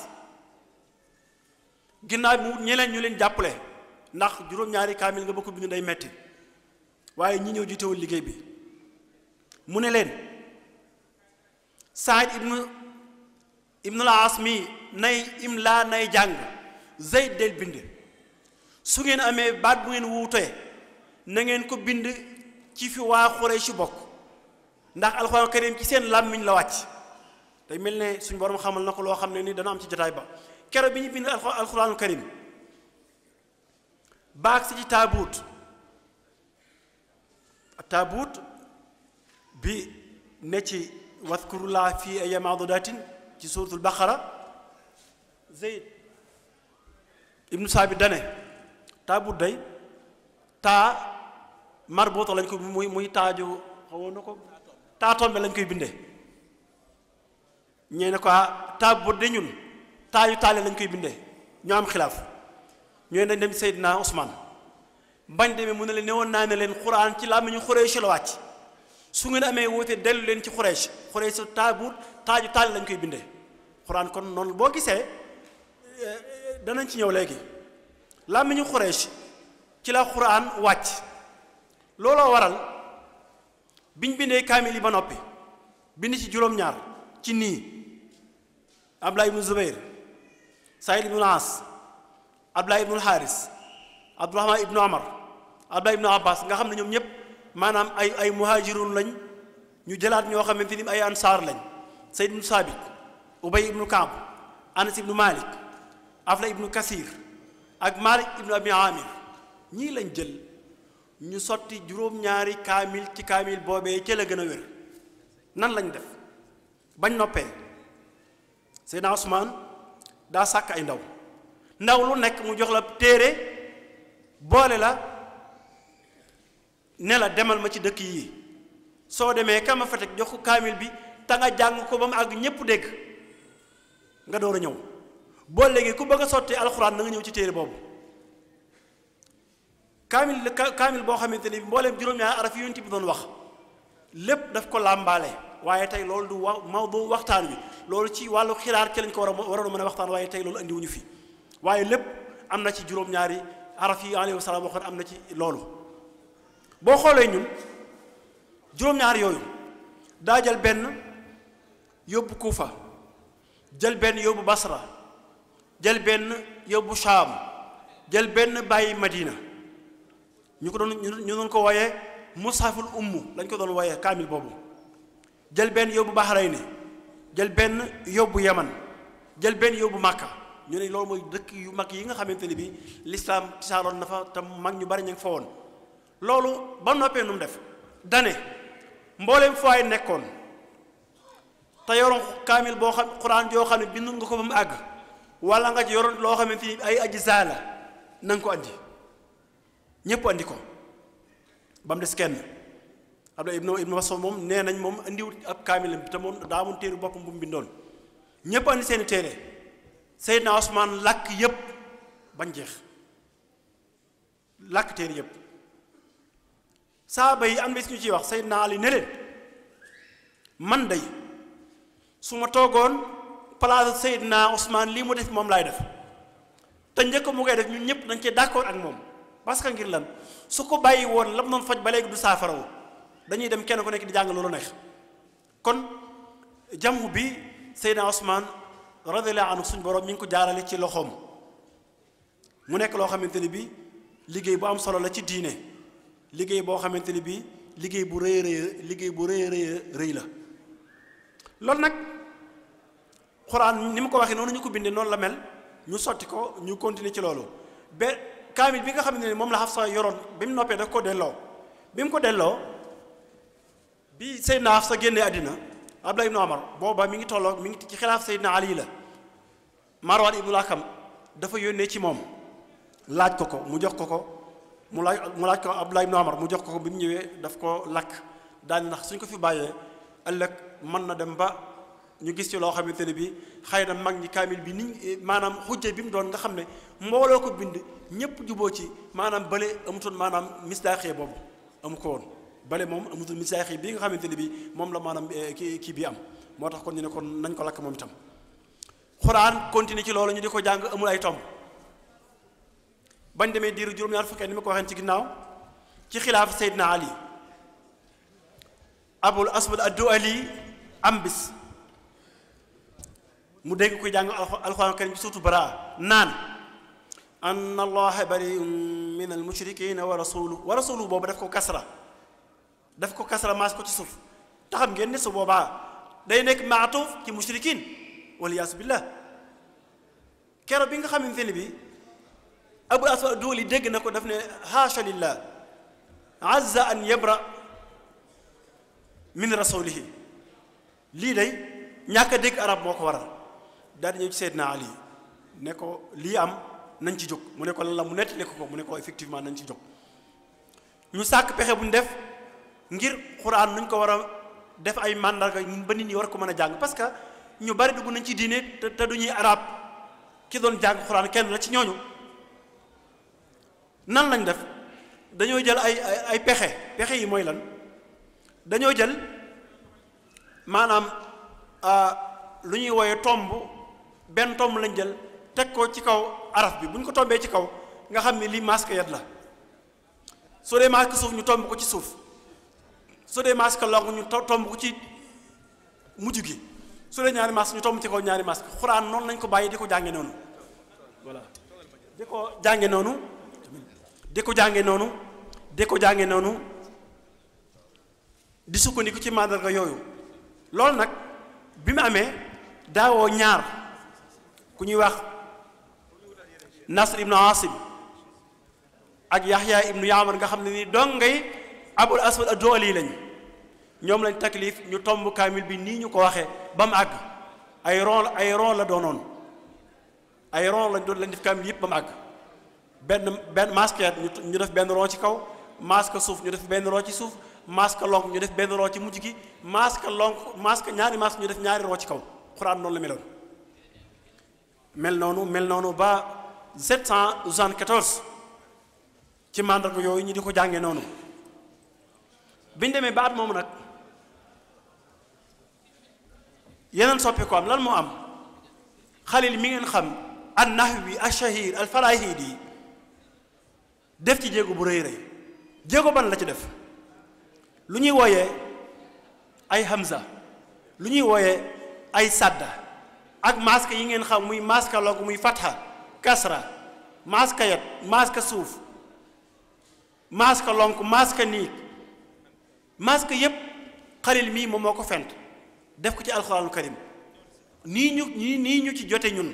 ginnaaw mu ñeneen ñu leen jàppale ndax juróom-ñaari kaamil nga bokk bi ñu day metti waaye ñi ñëw jiitewul liggéey bi mu ne leen Saïd ibnu Laas mi nay imla nay jàng Zayd del bind su ngeen amee baat bu ngeen wuutee na ngeen ko bind ci fi waa Quraysh bokk ndax alxuraan karim ci seen làmmiñ la wàcc day mel ne suñu borom xamal na ko loo xam ne ni dana am ci jotaay ba kero bi ñu bind alxuraanu karim baag si ci taabuut bi ne ci wadkurullah fi ayyaamin ma'duudatin ci suuratul baqara Zayd ibnu Saabit dane taabuut day taa marbuuta lañ ko muy taaju xawoon na ko taa tombe lañ koy bindee ñee ne ko taabuut de ñun taayu taale lañ koy bindee ñoo am xilaaf ñooy dañ dem Seydina Ousmane bañ demee mu ne leen newoon naa ne leen Quraan ci làmmiñu Quraysh la wàcc su ngeen amee wuute dellu leen ci Quraysh taabuut taaju taale lañ koy bindee Quraan kon noonu boo gisee danañ ci ñëw léegi làmmiñu Quraysh ci la Quraan wàcc looloo waral biñ bindee kaamil yi ba noppi bind ci juróom-ñaar ci nii Abdullah ibnu Zubayr Saïd ibnu Laas Abdullah ibnu Haris Abdurahman ibnu Amar Abdullah ibnu Abbas nga xam ne ñoom ñëpp maanaam ay muhajirun lañ ñu jëlaat ñoo xamante ni ay ansaar lañ Sayd ibnu Saabit Ubay ibnu Kaab Anas ibnu Malik Afla ibnu Kasir ak Malik ibnu Abi Amir ñii lañ jël ñu sotti juróom-ñaari kaamil ci kaamil boobee ca la gën a wér nan lañ def bañ noppee Seydina Ousmane daa sàkk ay ndaw lu nekk mu jox la téere boole la ne la demal ma ci dëkk yi soo demee kama fa teg jox ko kaamil bi te nga jàng ko ba mu àgg ñépp dégg nga door a ñëw boo léegi ku bëgg a sotti alxuraan na nga ñëw ci téere boobu kaamil boo xamante ni mbooleem juróom-ñaari araf yonent bi doon wax lépp daf ko làmbaale waaye tey loolu du mawdu waxtaan wi loolu ci wàllu xiraar ci lañ ko waroon mën a waxtaan waaye tey loolu andiwuñu fi waaye lépp am na ci juróom-ñaari araf yi alayhi salaam waxoon am na ci loolu boo xoolee ñun juróom-ñaari yooyu daa jël benn yóbbu Kuufa jël benn yóbbu Basra jël benn yóbbu Shaam jël benn bàyyi Madina ñu doon ko wooyee mushaful ummu lañ ko doon wooyee kaamil boobu jël benn yóbbu Bahrayni jël benn yóbbu Yaman jël benn yóbbu Makka ñu ne loolu mooy dëkk yu mag yi nga xamante ni bi lislaam tisaaroon na fa te mag ñu bari ñu ngi fa woon loolu ba noppee nu mu def dane mbooleem fu waay nekkoon te yoroon kaamil boo xam Quraan joo xam ne bindu nga ko ba mu àgg wala nga ci yoroon loo xamante ni ay ajzaa la na nga ko andi ñëpp andi ko ba mu des kenn Abdullah ibnu Mas'ud moom nee nañ moom andiwut ab kaamilam te moom daa amoon téere boppam bu mu bindoon ñëpp andi seeni téere Seydina Ousmane làkk yëpp bañ jeex làkk téere yëpp saaba yi am na si ñu ciy wax Seydina Ali ne leen man day su ma toogoon place Seydina Ousmane lii mu def moom laay def te njëkk mu koy def ñun ñëpp dañ cee d'accord ak moom parce que ngir lan su ko bàyyi woon lam noonu faj ba léegi du saafarawu dañuy dem kenn ku nekk di jàng loolu neex kon jamu bi Seydina Ousmane radiyallahu anhu suñ borom mi ngi ko jaarale ci loxoom mu nekk loo xamante ni bi liggéey bu am solo la ci diine liggéey boo xamante ni bi liggéey bu rëy la loolu nag Xuraan ni mu ko waxee noonu ñu ko bindee noonu la mel ñu sotti ko ñu continuer ci loolu ba kaamil bi nga xamante ne moom la Hafsa yoroon bi mu noppee daf ko delloo bi mu ko delloo bi Seydina Hafsa génnee àddina Abdullah ibnu Omar booba mi ngi tolloo mi ngi ci xilaaf Seydina Ali la Marwan ibnul Hakam dafa yónnee ci moom laaj ko mu jox ko mu laaj ko Abdullah ibn Umar mu jox ko bi mu ñëwee daf ko lakk daal ndax suñ ko fi bàyyee ëllëg mën na dem ba ñu gis ci loo xamante ne bi xëy na mag ñi kaamil bi ni maanaam xujje bi mu doon nga xam ne mbooloo ko bind ñëpp juboo ci maanaam bële amutoon maanaam misdaaxee boobu amu ko woon bële moom amutoon misdaaxee bii nga xamante ne bi moom la maanaam kii bi am moo tax kon ñu ne kon nañ ko lakk moom itam xuraan continue ci loolu ñu di ko jàng amul ay tomb bañ demee diiru juróom-ñaar fukkee ni ma ko waxee ci ginnaaw ci xilaaf Seydina Ali Abul Aswad ad-Du'ali am bis mu dégg koy jàng alxuraan karim ci suuratu Baraa naan anna allaha bari'un min al-mushrikina wa rasuluhu boobu daf ko kasra maas ko ci suuf taxam ngeen ne su boobaa day nekk maatuuf ci mushrikin waliyaasu billah keroog bi nga xamante ne bi Abul Aswad ad-Du'ali dégg na ko daf ne haasha lillah azza an yabra min rasulihi lii day ñàkk a dégg arab moo ko waral daal di ñëw ci Seydina Ali ne ko lii am nañ ci jóg mu ne ko lan la mu nettali ko mu ne ko effectivement nañ ci jóg ñu sàkk pexe bu ñu def ngir xuraan nuñ ko war a def ay màndarga ba nit ñi war ko mën a jàng parce que ñu bari dugg nañ ci diine te du ñuy arab ki doon jàng xuraan kenn la ci ñooñu nan lañ def dañoo jël ay pexe yi mooy lan dañoo jël maanaam lu ñuy wooye tomb benn tomb lañ jël teg ko ci kaw araf bi bu ñu ko tombee ci kaw nga xam ne lii masque yat la su dee masque suuf ñu tomb ko ci suuf su dee masque long ñu tomb ko ci mujj gi su dee ñaari masque ñu tomb ci kaw ñaari masque xuraan noonu lañ ko bàyyi di ko jànge noonu voilà di ko jànge noonu di sukkandiku ci màndarga yooyu loolu nag bi mu amee daawoo ñaar ku ñuy wax Nasr ibnu Asim ak Yaxya ibnu Yaamar nga xam ne ni dongay Abul Aswad ad-Du'ali lañ ñoom lañ taklif ñu tomb kaamil bi nii ñu ko waxee ba mu àgg ay ron la doonoon ay ron lañ def kaamil yëpp ba mu àgg benn masque ñu def benn ron ci kaw masque suuf ñu def benn ron ci suuf masque lonk ñu def benn ron ci mujj gi masque ñaari masque ñu def ñaari ron ci kaw xuraan noonu la meloon mel noonu ba 774 ci mandarga yooyu ñu di ko jàngee noonu biñ demee ba at moomu nag yeneen soppi ko am lan moo am Xalil mi ngeen xam an nahwi ash-shahir al-farahidi def ci jéego bu rëy rëy jéego ban la ci def lu ñuy wooyee ay hamza lu ñuy wooyee ay sadda ak masque yi ngeen xam muy masque lonk muy fatha kasra masque yat masque suuf masque lonk masque niig masque yépp Xalil mii moom moo ko fent def ko ci alxuraanul karim nii ñu ci jote ñun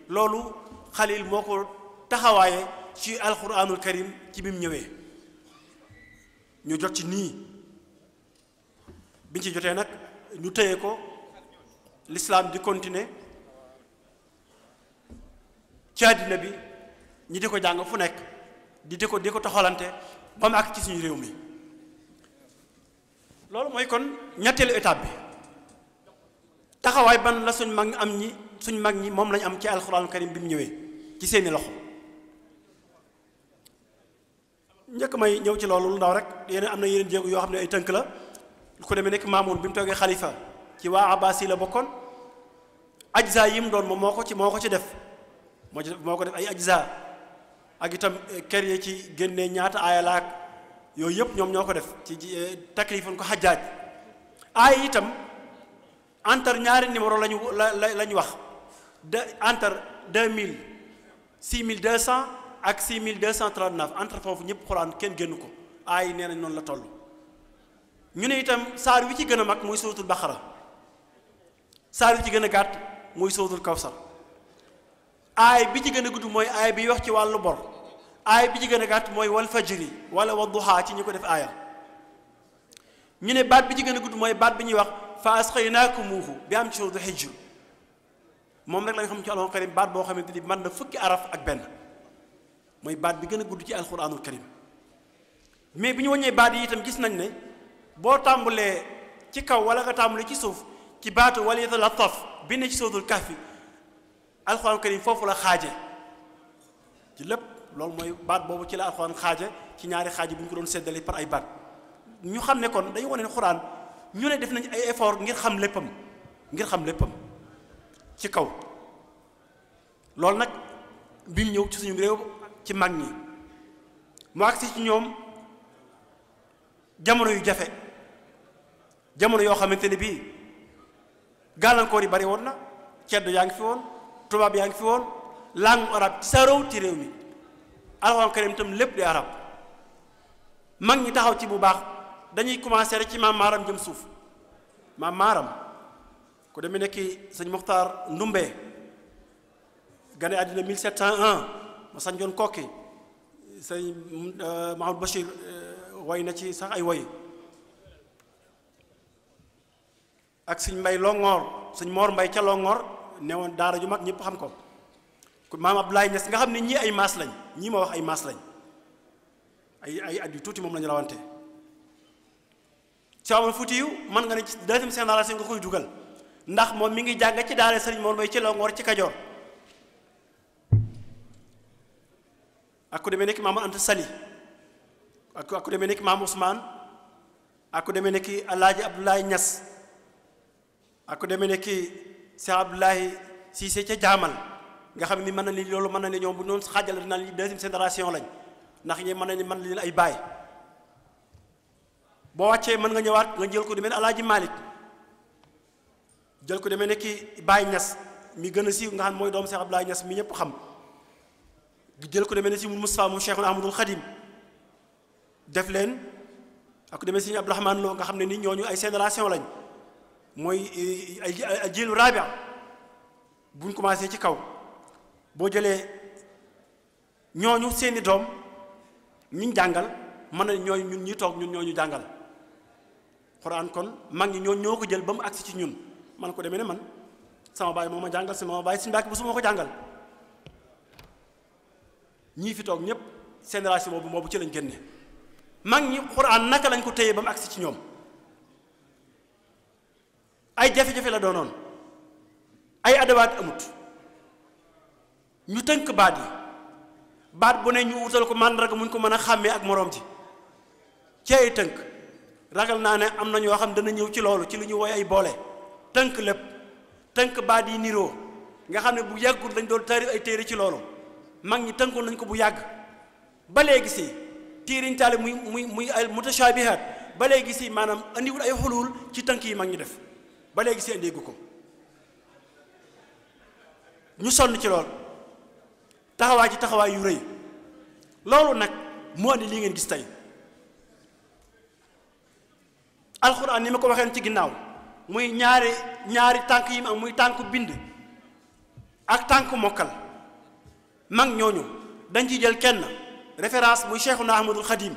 loolu Xalil moo ko taxawaaye ci alxuraanul karim ci bi mu ñëwee ñu jot ci nii biñ ci jotee nag ñu téye ko l'islam di continuer ci àddina bi ñi di ko jàng fu nekk di ko toxalante ba mu ak ci suñu réew mi loolu mooy kon ñetteelu étape bi taxawaay ban la suñ mag ñi moom lañu am ci alxuraanul karim bi mu ñëwee ci seeni loxo njëkk may ñëw ci loolu lu ndaw rek yeneen am na yeneen jéego yoo xam ne ay tënk la lu ko demee nekk Maamun bi mu toogee xalifa ci waa Abbasi la bokkoon ajza yi mu doon moom moo ko ci def moo ko def ay ajza ak itam kër yi ci génnee ñaata aaya la ak yooyu yëpp ñoom ñoo ko def ci taklifun ko xajaaj aaya itam entre ñaari numéro lañu wax entre 2000 6200 ak 6239 entre foofu ñëpp xuraan kenn génn ko aay nee nañ noonu la toll ñu ne itam saar wi ci gën a mag muy suratul baqara saar wi ci gën a gàtt muy suratul kawsar aay bi ci gën a gudd mooy aay bi wax ci wàllu bor aay bi ci gën a gàtt mooy wal fajri wala wa duha ci ñi ko def aaya ñu ne baat bi ci gën a gudd mooy baat bi ñuy wax fa asqaynaakumuuhu bi am ci suratul hijr moom rek la nga xam ci alxuraan karim baat boo xamante ni mën na fukki araf ak benn mooy baat bi gën a gudd ci alxuraanul karim mais bi ñu wàññee baat yi itam gis nañ ne boo tàmbalee ci kaw wala nga tàmbalee ci suuf ci baatu wala yatalattaf bi ne ci suratul kahfi alxuraan karim foofu la xaaje ci lépp loolu mooy baat boobu ci la alxuraan xaaje ci ñaari xaaji bu ñu ko doon séddale par ay baat ñu xam ne kon dañu wane ne xuraan ñu ne def nañ ay effort ngir xam léppam ci kaw loolu nag bi mu ñëw ci suñu réew ci mag ñi mu agsi ci ñoom jamono yu jafe jamono yoo xamante ne bii gàllankoor yi bari woon na ceddo yaa ngi fi woon tubaab yaa ngi fi woon langue arabe sarow ci réew mi alxuraan karim itam lépp di arab mag ñi taxaw ci bu baax dañuy commencé rek ci maam maaram jëm suuf maam maaram ku demee nekki sëñ Muxtaar Ndumbe gane àddina 1701 ma sañ joon kokki sëñ Mahamad Bachir woy na ci sax ay woy ak sëñ Mbay Longoor sëñ Moor Mbay ca Longoor ne woon daara ju mag ñëpp xam ko maam Abdoulaye Niass nga xam ne ñii ay maas lañ ñii ma wax ay maas lañ ay at yu tuuti moom lañu rawante Cheikh Omar Foutiyou mën nga ne ci deuxième génération nga koy dugal ndax moom mi ngi jàng ci daara sëriñ Moor Mbay ci Longoor ci Kajoor ak ku demee nekk maam Anta Sali ak ku demee nekk maam Ousmane ak ku demee nekk Alaaji Abdoulaye Niass ak ku demee nekk Cheikh Abdoulaye Cissé ca Jaamal nga xam ni mën na ni loolu mën na ne ñoom bu noonu xaajal dinaa li deuxième génération lañ ndax ñi mën na ni mën leen ay baay boo wàccee mën nga ñëwaat nga jël ko demee ne Alaaji Malick jël ko demee nekk Baye Niass mi gën a siiw nga xam mooy doomu Cheikh Abdoulaye Niass mi ñëpp xam jël ko demee ne si Moustapha mu Cheikhul Ahmadul Khadim def leen ak ku demee si Abdourahmane Lo nga xam ne ni ñooñu ay génération lañ mooy ay jiilu rabia buñ commencé ci kaw boo jëlee ñooñu seeni doom ñiñ jàngal mën na ñooñu ñun ñi toog ñun ñooñu jàngal xuraan kon mag ñi ñoo ko jël ba mu agsi ci ñun man ko demee ne man sama baay moo ma jàngal sama baay si Mbàkke bu su ma ko jàngal ñii fi toog ñëpp génération boobu ci lañ génne mag ñi xuraan naka lañ ko téye ba mu agsi ci ñoom ay jafe-jafe la doonoon ay adawaat amut ñu tënk baat yi baat bu ne ñu wutal ko màndarga muñ ko mën a xàmmee ak moroom ji ci ay tënk ragal naa ne am na ñoo xam dana ñëw ci loolu ci lu ñu woy ay boole tënk lépp tënk baat yi niroo nga xam ne bu yàggul dañ doon taarif ay téere ci loolu mag ñi tënkoon nañ ko bu yàgg ba léegi si tiiriñ taale muy ay mutashaabihaat ba léegi si maanaam andiwul ay xulul ci tënk yi mag ñi def ba léegi si andeegu ko ñu sonn ci lool taxawaay yu rëy loolu nag moo andi lii ngeen gis tey alxuraan ni ma ko waxeen ci ginnaaw muy ñaari tànk yi mu am muy tànk bind ak tànk mokkal mag ñooñu dañ ci jël kenn référence muy Cheikhuna Ahmadul Khadim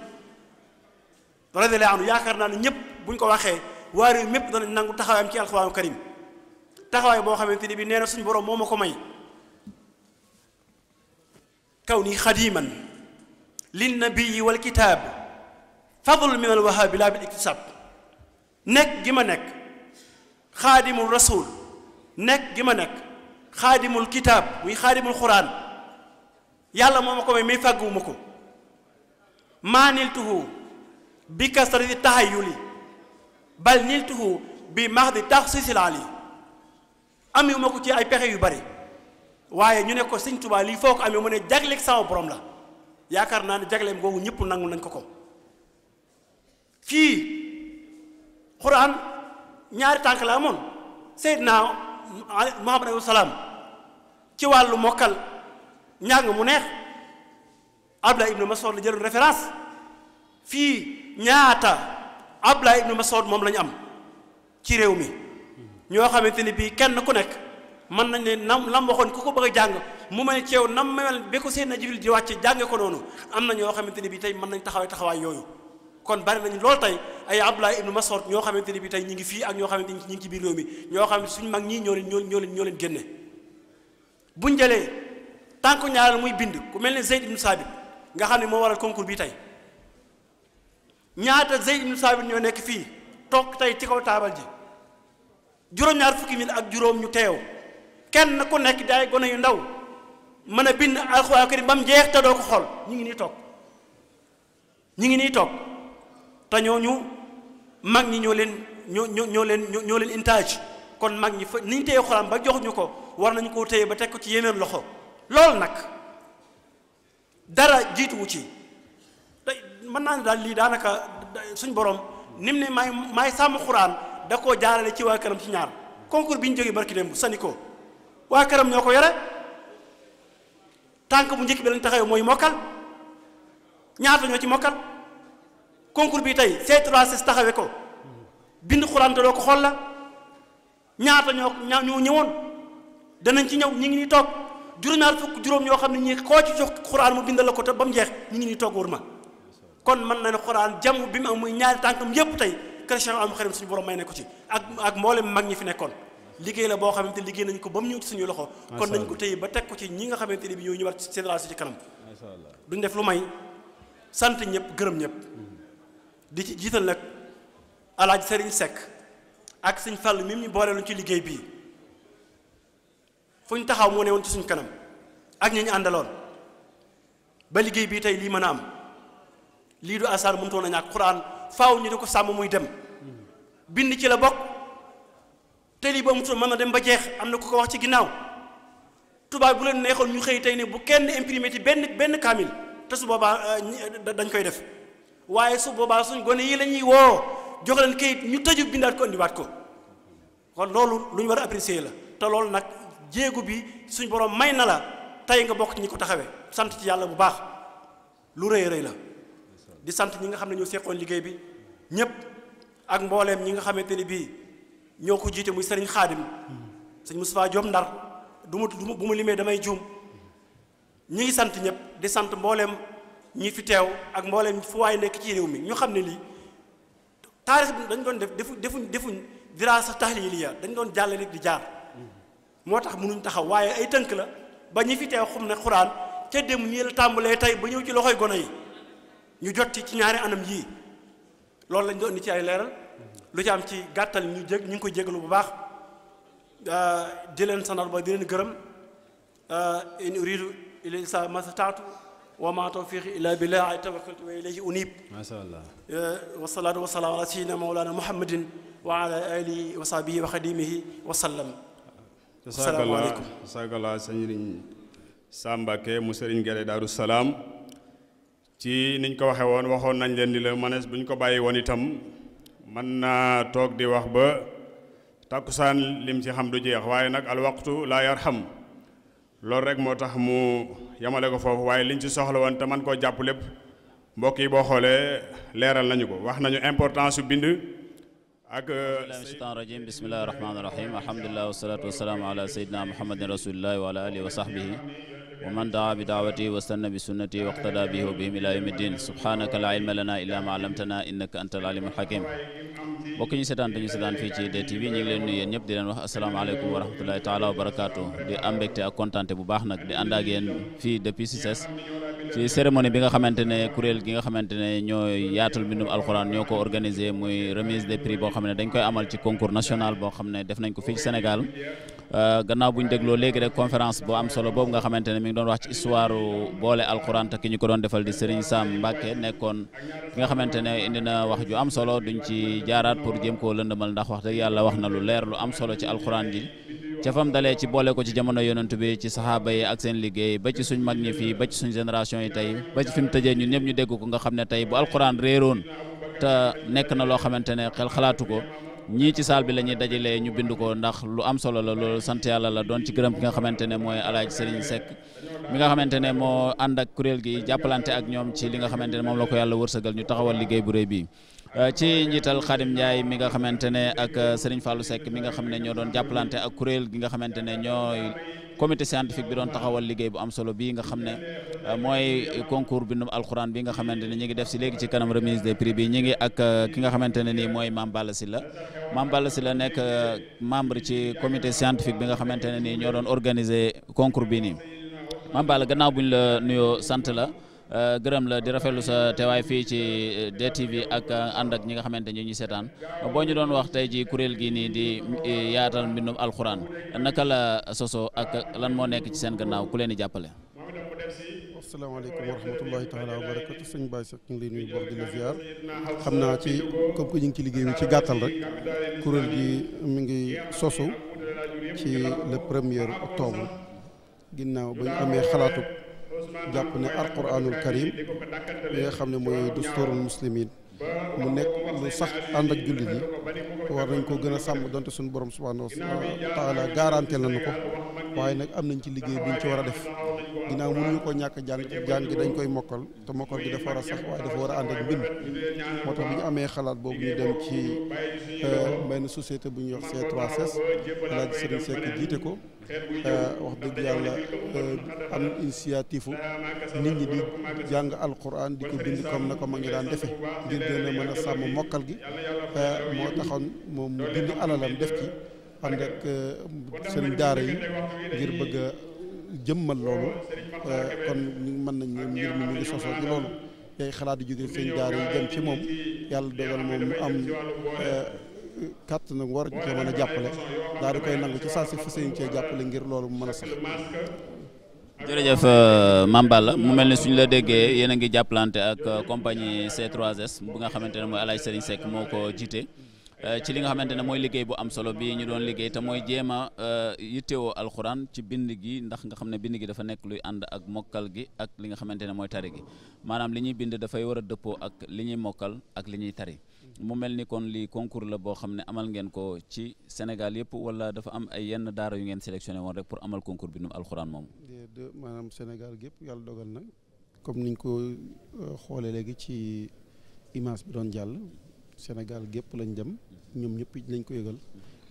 radiyallahu anhu yaakaar naa ne ñëpp buñ ko waxee waa réew mépp danañ nangu taxawaayam ci alxuraanu karim taxawaay boo xamante ni bi nee na suñu borom moo ma ko may kaw nii xadiman lin nabii wal kitaab fadl min al wahaabi laa bil iktisaab nekk gi ma nekk xaadimul rasul nekk gi ma nekk xaadimul kitaab muy xaadimul xuraan yàlla moo ma ko may fàgguwuma ko maa niltuhu bi kasrati tahayuli bal niltuhu bi mahdi taxsiisil ali amee ma ko ci ay pexe yu bari waaye ñu ne ko sëñ Tuubaa lii foo ko amee mu ne jagleeg sama borom la yaakaar naa ne jagleem googu ñëpp nangu nañ ko fii xuraan ñaari tànk la amoon Seydina Muhammad alayhi salaam ci wàllu mokkal njàng mu neex Abdullah ibnu Mas'ud la jël référence fii ñaata Abdullah ibnu Mas'ud moom la ñu am ci réew mi ñoo xamante ni bii kenn ku nekk mën nañ ne lam waxoon ku ko bëgg a jàng mu mel ceew nam mel ba ko Seydina Jibril di wàcce jànge ko noonu am na ñoo xamante ni bii tey mën nañ taxawaay yooyu kon bari nañu loolu tey ay Abdullah ibnu Mas'ud ñoo xamante ni bii tey ñi ngi fii ak ñoo xamante ni ñi ngi ci biir réew mi ñoo xam ne suñu mag ñii ñoo leen génne buñ jëlee tànku ñaareel muy bind ku mel ne Zayd ibnu Saabit nga xam ne moo waral concours bi tey ñaata Zayd ibn Saabit ñoo nekk fii toog tey ci kaw taabal ji juróom-ñaar fukki mil ak juróom ñu teew kenn ku nekk daay gone yu ndaw mën a bind alxuraan karim ba mu jeex te doo ko xool ñu ngi nii toog te ñooñu mag ñi ñoo leen intaaj kon mag ñi fa ni ñu téye xuraan ba jox ñu ko war nañu koo téye ba teg ko ci yeneen loxo loolu nag dara jiituwu ci mën naa ne daal lii daanaka suñ borom nim ne maay sàmm xuraan da koo jaarale ci waa këram ci ñaar concours bi ñu jógee barki démb sani ko waa këram ñoo ko yore tànk bu njëkk bi lañ taxawee mooy mokkal ñaata ñoo ci mokkal concours bi tey C3S taxawee ko bind xuraan te doo ko xool la ñaata ñoo ñëwoon danañ ci ñëw ñu ngi nii toog juróom-ñaar fukk juróom ñoo xam ne ñii koo ci jox xuraan mu bindal la ko te ba mu jeex ñu ngi nii toog wër ma kon mën na ne xuraan jàmm bi mu am muy ñaari tànkam yépp tey Cheikh Al Khadim suñu borom may ne ko ci ak mboolem mag ñi fi nekkoon liggéey la boo xamante liggéey nañ ko ba mu ñëw ci suñu loxo kon nañ ko téye ba teg ko ci ñi nga xamante ne bi ñoo ñëwaat génération ci kanam duñ def lu may sant ñëpp gërëm ñëpp di ci jiital nag Alaaji Sëriñ Seck ak Sëñ Fall mi ñu boole luñ ci liggéey bii fu ñu taxaw moo ne woon ci suñ kanam ak ñi ñu àndaloon ba liggéey bii tey lii mën a am lii du asaar mënutoon a ñàkk xuraan faaw ñu di ko sàmm muy dem bind ci la bokk te lii ba amutoon mën na dem ba jeex am na ku ko wax ci ginnaaw tubaab bu leen neexoon ñu xëy tey ne bu kenn imprimé ci benn kaamil te su boobaa dañ koy def waaye su boobaa suñ gone yi la ñuy woo jox leen kayit ñu tëju bindaat ko indiwaat ko kon loolu lu ñu war a apprécier la te loolu nag jéegu bi suñ borom may na la tey nga bokk ci ñi ko taxawee sant ci yàlla bu baax lu rëy rëy la di sant ñi nga xam ne ñoo seqoon liggéey bi ñëpp ak mbooleem ñi nga xamante ni bii ñoo ko jiite muy sëriñ Xaadim sëñ Moustapha Diop Ndar bu mu limee damay juum ñi ngi sant ñëpp di sant mbooleem ñi fi teew ak mbooleem fu waay nekk ci réew mi ñu xam ne lii taarix bi dañ doon defuñ dirasa tahliliya dañ doon jàllale di jaar moo tax mënuñ taxaw waaye ay tënk la ba ñi fi teew xam ne xuraan ca dem nii la tàmbalee tey ba ñëw ci loxoy gone yi ñu jot ci ñaari anam yii loolu lañ doon indi ci ay leeral lu ci am ci gàttal ñu ngi koy jégalu bu baax di leen sanal ba di leen gërëm in uridu illa al-islaaha ma stata'tu wa ma tawfiqi illa billah tawakkaltu wa ilayhi unib masha Allah wa salaatu wa salaam ala sayyidina mawlana muhammadin wa ala alihi wa sahbihi wa xadimihi wa sallam asalaamaaleykum sagala sëriñ Sam Mbacké mu sëriñ Guédé Daaru Salaam ci niñ ko waxee woon waxoon nañ leen ni la manees bu ñu ko bàyyi woon itam mën naa toog di wax ba takkusaan lim ci xam du jeex waaye nag al waqtu laa yarham loolu rek moo tax mu yamale ko foofu waaye liñ ci soxla woon te man koo jàpp lépp mbokk yi boo xoolee leeral nañu ko wax nañu importance su bind ak shaytaan rajim bismillahi rahmaani rahim alhamdulilah wasalaatu wasalaamu ala sayyidina muhammadin rasulillahi wa ala alihi wa sahbihi wa man daa bi daawati wa stanna bi sunnati wa iqtada bihi wa bihim ila yawmi ddin subhanaka la ilma lana illa ma allamtana innaka anta al alimul hakim mbokk ñu seetaan dañu seetaan fii ci DTV ñu ngi leen nuyu yéen ñëpp di leen wax asalaamaaleykum wa rahmatullahi taala wa barakaatu di am mbégte ak kontaante bu baax nag di ànd ak yéen fii depuis CICES ci cérémonie bi nga xamante ne kuréel gi nga xamante ne ñooy yaatal mbindum alxuraan ñoo ko organisé muy remise des prix boo xam ne dañ koy amal ci concours national boo xam ne def nañ ko fii ci Sénégal gannaaw bu ñu dégloo léegi rek conférence bu am solo boobu nga xamante ne mi ngi doon wax ci histoire boole alxuraan te ki ñu ko doon defal di Serigne Sam Mbacké nekkoon ki nga xamante ne indi na wax ju am solo duñ ci jaaraat pour jéem koo lëndëmal ndax wax dëgg yàlla wax na lu leer lu am solo ci alxuraan ji ca fam dalee ci boole ko ci jamono yonent bi ci saxaaba yi ak seen liggéey ba ci suñ mag ñi fii ba ci suñ génération yi tey ba ci fi mu tëjee ñun ñëpp ñu dégg ko nga xam ne tey bu alxuraan réeroon te nekk na loo xamante ne xel xalaatu ko ñii ci saal bi la ñuy dajalee ñu bind ko ndax lu am solo la loolu sant yàlla la doon ci gërëm ki nga xamante ne mooy Alaaji Serigne Seck mi nga xamante ne moo ànd ak kuréel gi jàppalante ak ñoom ci li nga xamante ne moom la ko yàlla wërsëgal ñu taxawal liggéey bu rëy bi ci njiital Khadim Ndiaye mi nga xamante ne ak Serigne Fallou Seck mi nga xam ne ñoo doon jàppalante ak kuréel gi nga xamante ne ñooy comité scientifique bi doon taxawal liggéey bu am solo bii nga xam ne mooy concours bindum alxuraan bi nga xamante ne ñi ngi def si léegi ci kanam remise des prix bi ñi ngi ak ki nga xamante ne nii mooy Mame Balla Sylla nekk membre ci comité scientifique bi nga xamante ne nii ñoo doon organiser concours bi nii Mame Balla gannaaw buñ la nuyoo sant la gërëm la di rafetlu sa teewaay fii ci DTV ak ànd ak ñi nga xamante ni ñuy seetaan boo ñu doon wax tey ji kuréel gi nii di yaatal mbindum alxuraan naka la soso ak lan moo nekk ci seen gannaaw ku leen di jàppale. asalaamaaleykum wa rahmatullahi taala wa barakatu sëñ Baye Seck ñu ngi lay nuyu baax di la ziar xam naa ci comme que ñu ngi ci liggéey bi ci gàttal rek kuréel gi mi ngi sosu ci le 1er octobre ginnaaw ba ñu amee xalaatu jàpp ne alquranul karim li nga xam ne mooy dusturul muslimin mu nekk lu sax ànd ak jullit yi war nañ ko gën a sàmm donte suñu borom subhanahu wa taala garanté nañu ko waaye nag am nañ ci liggéey buñ ci war a def ginnaaw mënuñu ko ñàkk jàng gi dañ koy mokkal te mokkal gi dafa war a sax waaye dafa war a ànd ak mbind moo tax bi ñu amee xalaat boobu ñu dem ci benn société bu ñuy wax C3S Alaaji Sëriñ Seck jiite ko wax dëgg yàlla am initiative nit ñi di jàng alquran di ko bind comme na ko ma ngi daan defe ngir gën a mën a sàmm mokkal gi moo taxoon moom mu bind alalam def ci ànd ak sëriñ daara yi ngir bëgg a jëmmal loolu kon mën nañ ne mbir mi ñu ngi sosoo ci loolu yay xalaat di jóge sëriñ daara yi jëm ci moom yàlla dogal moom mu am kàtt nag war ñu cee mën a jàppale daal di koy nangu ci saa si fa sëriñ cee jàppale ngir loolu mu mën a sax. jërëjëf Mame Balla mu mel ni suñu la déggee yéen a ngi jàppalante ak compagnie C3S bu nga xamante ne mooy Alaaji Sëriñ Seck moo ko jiite ci li nga xamante ne mooy liggéey bu am solo bi ñu doon liggéey te mooy jéem a yittewoo alxuraan ci bind gi ndax nga xam ne bind gi dafa nekk luy ànd ak mokkal gi ak li nga xamante ne mooy tari gi maanaam li ñuy bind dafay war a dëppoo ak li ñuy mokkal ak li ñuy tari mu mel ni kon lii concours la boo xam ne amal ngeen ko ci Sénégal yëpp wala dafa am ay yenn daara yu ngeen sélectionné woon rek pour amal concours bindum alxuraan moom. maanaam Sénégal gépp yàlla dogal na comme niñ ko xoolee léegi ci image bi doon jàll Sénégal gépp lañ dem ñoom ñëpp lañ ko yëgal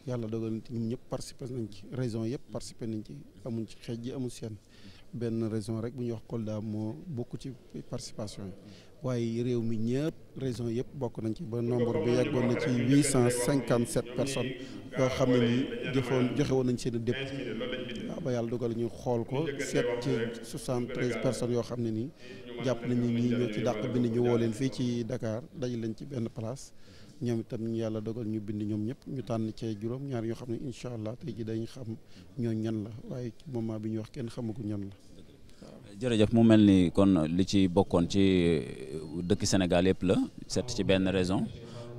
yàlla dogal na ñoom ñëpp participé nañ ci région yëpp participé nañ ci amuñ ci xeej ji amul seen benn région rek bu ñuy wax Kolda moo bokk ci participation yi waaye réew mi ñëpp région yëpp bokk nañ ci ba nombre bi yeggoon na ci 857 personnes yoo xam ne nii joxe woon nañ seen i dépp waaw ba yàlla dogal ñu xool ko seet ci 73 personnes yoo xam ne nii jàpp nañ ni ñii ñoo ci dàq bind ñu woo leen fii ci Dakar daj leen ci benn place ñoom itam ñu yàlla dogal ñu bind ñoom ñëpp ñu tànn cee juróom ñaar yoo xam ne incha allah tey ji dañ xam ñoo ñan la waaye ci moment bi ñu wax kenn xamagu ñan la. jërëjëf mu mel ni kon li ci bokkoon ci dëkk Sénégal yëpp la set ci benn raison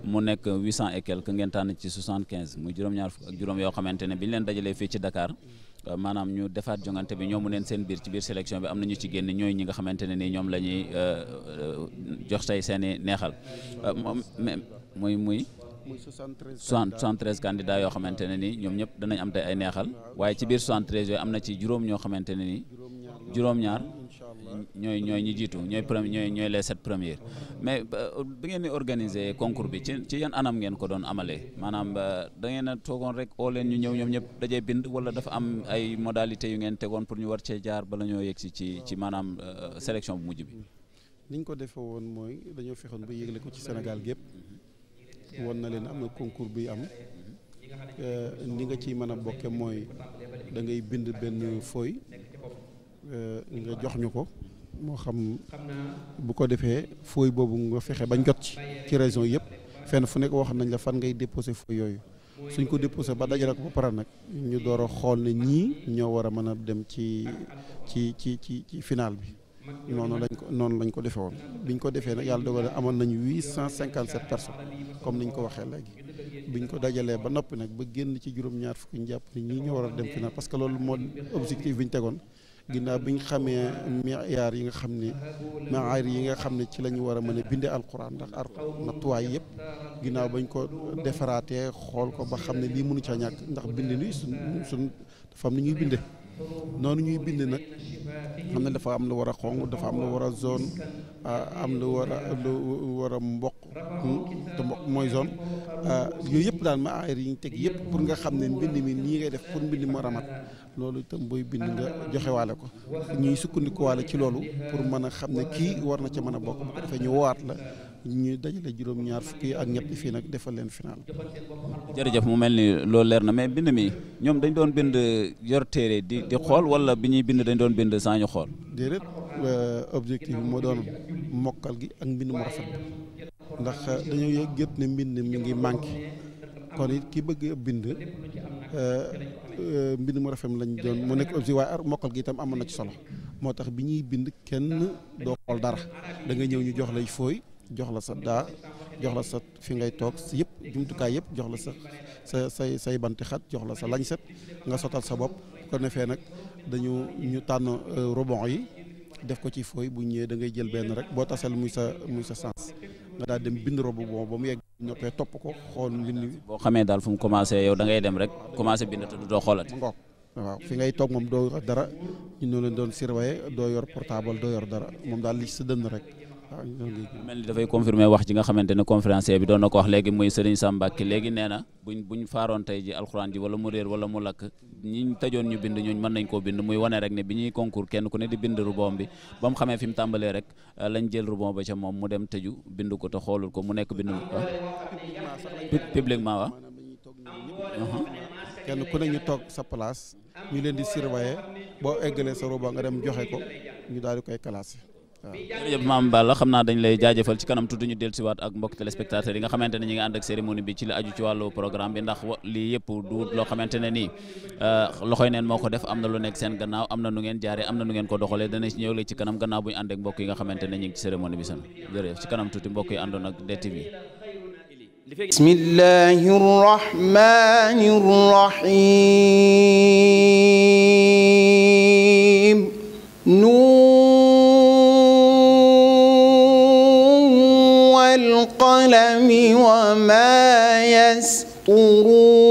mu nekk 800 et quelque ngeen tànn ci 75 muy juróom-ñaar fukk ak juróom yoo xamante ne bi ñu leen dajalee fii ci Dakar maanaam ñu defaat jongante bi ñoomu neen seen biir ci biir sélection bi am na ñu ci génn ñooy ñi nga xamante ne nii ñoom la ñuy jox tey seen i neexal muy 73 candidats yoo xamante ne nii ñoom ñëpp danañ am tey ay neexal waaye ci biir 73 yooyu am na ci juróom ñoo xamante ne nii juróom-ñaar ñooy ñi jiitu ñooy les 7 premiers mais bi ngeen di organiser concours bi ci yan anam ngeen ko doon amalee maanaam da ngeen a toogoon rek oo leen ñu ñëw ñoom ñëpp dajee bind wala dafa am ay modalités yu ngeen tegoon pour ñu war cee jaar bala ñoo yegg si ci maanaam sélection bu mujj bi. ni ñu ko defee woon mooy dañoo fexoon ba yégle ko ci Sénégal gépp woon na leen am na concours bi am ni nga ciy mën a bokke mooy da ngay bind benn feuille nga jox ñu ko moo xam bu ko defee feuille boobu nga fexe bañ jot ci région yëpp fenn fu nekk wax nañ la fan ngay déposé feuille yooyu suñ ko déposé ba dajale ko ba pare nag ñu door a xool ne ñii ñoo war a mën a dem ci final bi noonu lañ ko defee woon biñ ko defee nag yàlla dogal amoon nañu 857 personnes comme niñ ko waxee léegi biñ ko dajalee ba noppi nag ba génn ci juróom-ñaar fukki ñu jàpp ne ñii ñoo war a dem final parce que loolu moo objectif bi ñu tegoon ginnaaw bi ñu xamee miyaar yi nga xam ne maayir yi nga xam ne ci la ñu war a mën a bindee alquran ndax nattuwaay yëpp ginnaaw bañ ko defaraatee xool ko ba xam ne lii mënu ca ñàkk ndax bind ni suñ dafa am ni ñuy binde noonu ñuy bind nag xam ne dafa am lu war a xonq dafa am lu war a zone am lu war a mboq te mboq mooy zone yooyu yëpp daal maayir yi ñu teg yëpp pour nga xam ne mbind mi nii ngay def pour mbind mi ramat loolu itam booy bind nga joxewaale ko ñuy sukkandikuwaale ci loolu pour mën a xam ne kii war na ca mën a bokk bu ko defee ñu woowaat la ñu dajale juróom-ñaar fukki ak ñetti fii nag defal leen final. jërëjëf mu mel ni loolu leer na mais bind mi ñoom dañ doon bind yor téere di xool wala bi ñuy bind dañ doon bind saa ñu xool. déedéet objectif bi moo doon mokkal gi ak mbind mu rafet ndax dañoo gët ne mbind mi ngi manqué kon it ki bëgg a bind mbind mu rafet lañ doon mu nekk objectif waaye mokkal gi itam amoon na ci solo moo tax bi ñuy bind kenn doo xool dara da nga ñëw ñu jox lay fooy jox la sa daa jox la sa fi ngay toog si yëpp jumtukaay yëpp jox la say banti xat jox la sa lañset nga sotal sa bopp ko defee nag ñu tànn rebond yi def ko ci fooy bu ñëwee da ngay jël benn rek boo tasal muy sa sens nga daal dem bind robo bon ba mu yegg ñoppee topp ko xool mbind boo xamee daal fu mu commencé yow da ngay dem rek commencé bind te du doo xoolati. ngoog waaw fi ngay toog moom doo yor dara ñu noo leen doon surveiller doo yor portable doo yor dara moom daal li sa dënn rek waaw mel ni dafay confirmer wax ji nga xamante ne conférencier bi doon na ko wax léegi muy Serigne Sam Mbacké léegi nee na buñ faaroon tey ji alxuraan ji wala mu réer wala mu lakk ñi tëjoon ñu bind ñooñ mën nañ koo bind muy wane rek ne bi ñuy concours kenn ku ne di bind rubon bi ba mu xamee fi mu tàmbalee rek lañ jël rubon ba ca moom mu dem tëju bind ko te xoolul ko mu nekk bind publiquement wa kenn ku ne ñu toog sa place ñu leen di surveiller boo eggalee sa rubon nga dem joxe ko ñu daal di koy classé waaw. jërëjëf Mame Balla xam naa dañ lay jaajëfal ci kanam tuuti ñu dellusiwaat ak mbokk téléspectateurs yi nga xamante ne ñi ngi ànd ak cérémonie bi ci la aju ci wàllu programme bi ndax lii yëpp du loo xamante ne nii loxoy neen moo ko def am na lu nekk seen gannaaw am na nu ngeen jaaree am na nu ngeen ko doxalee dana ci ñëw léegi ci kanam gannaaw bu ñu ànd ak mbokk yi nga xamante ne ñi ngi ci cérémonie bi sama jërëjëf ci kanam tuuti mbokk yi àndoon ak DTV. bismillahi rahmani rahim والقلم وما يسطرون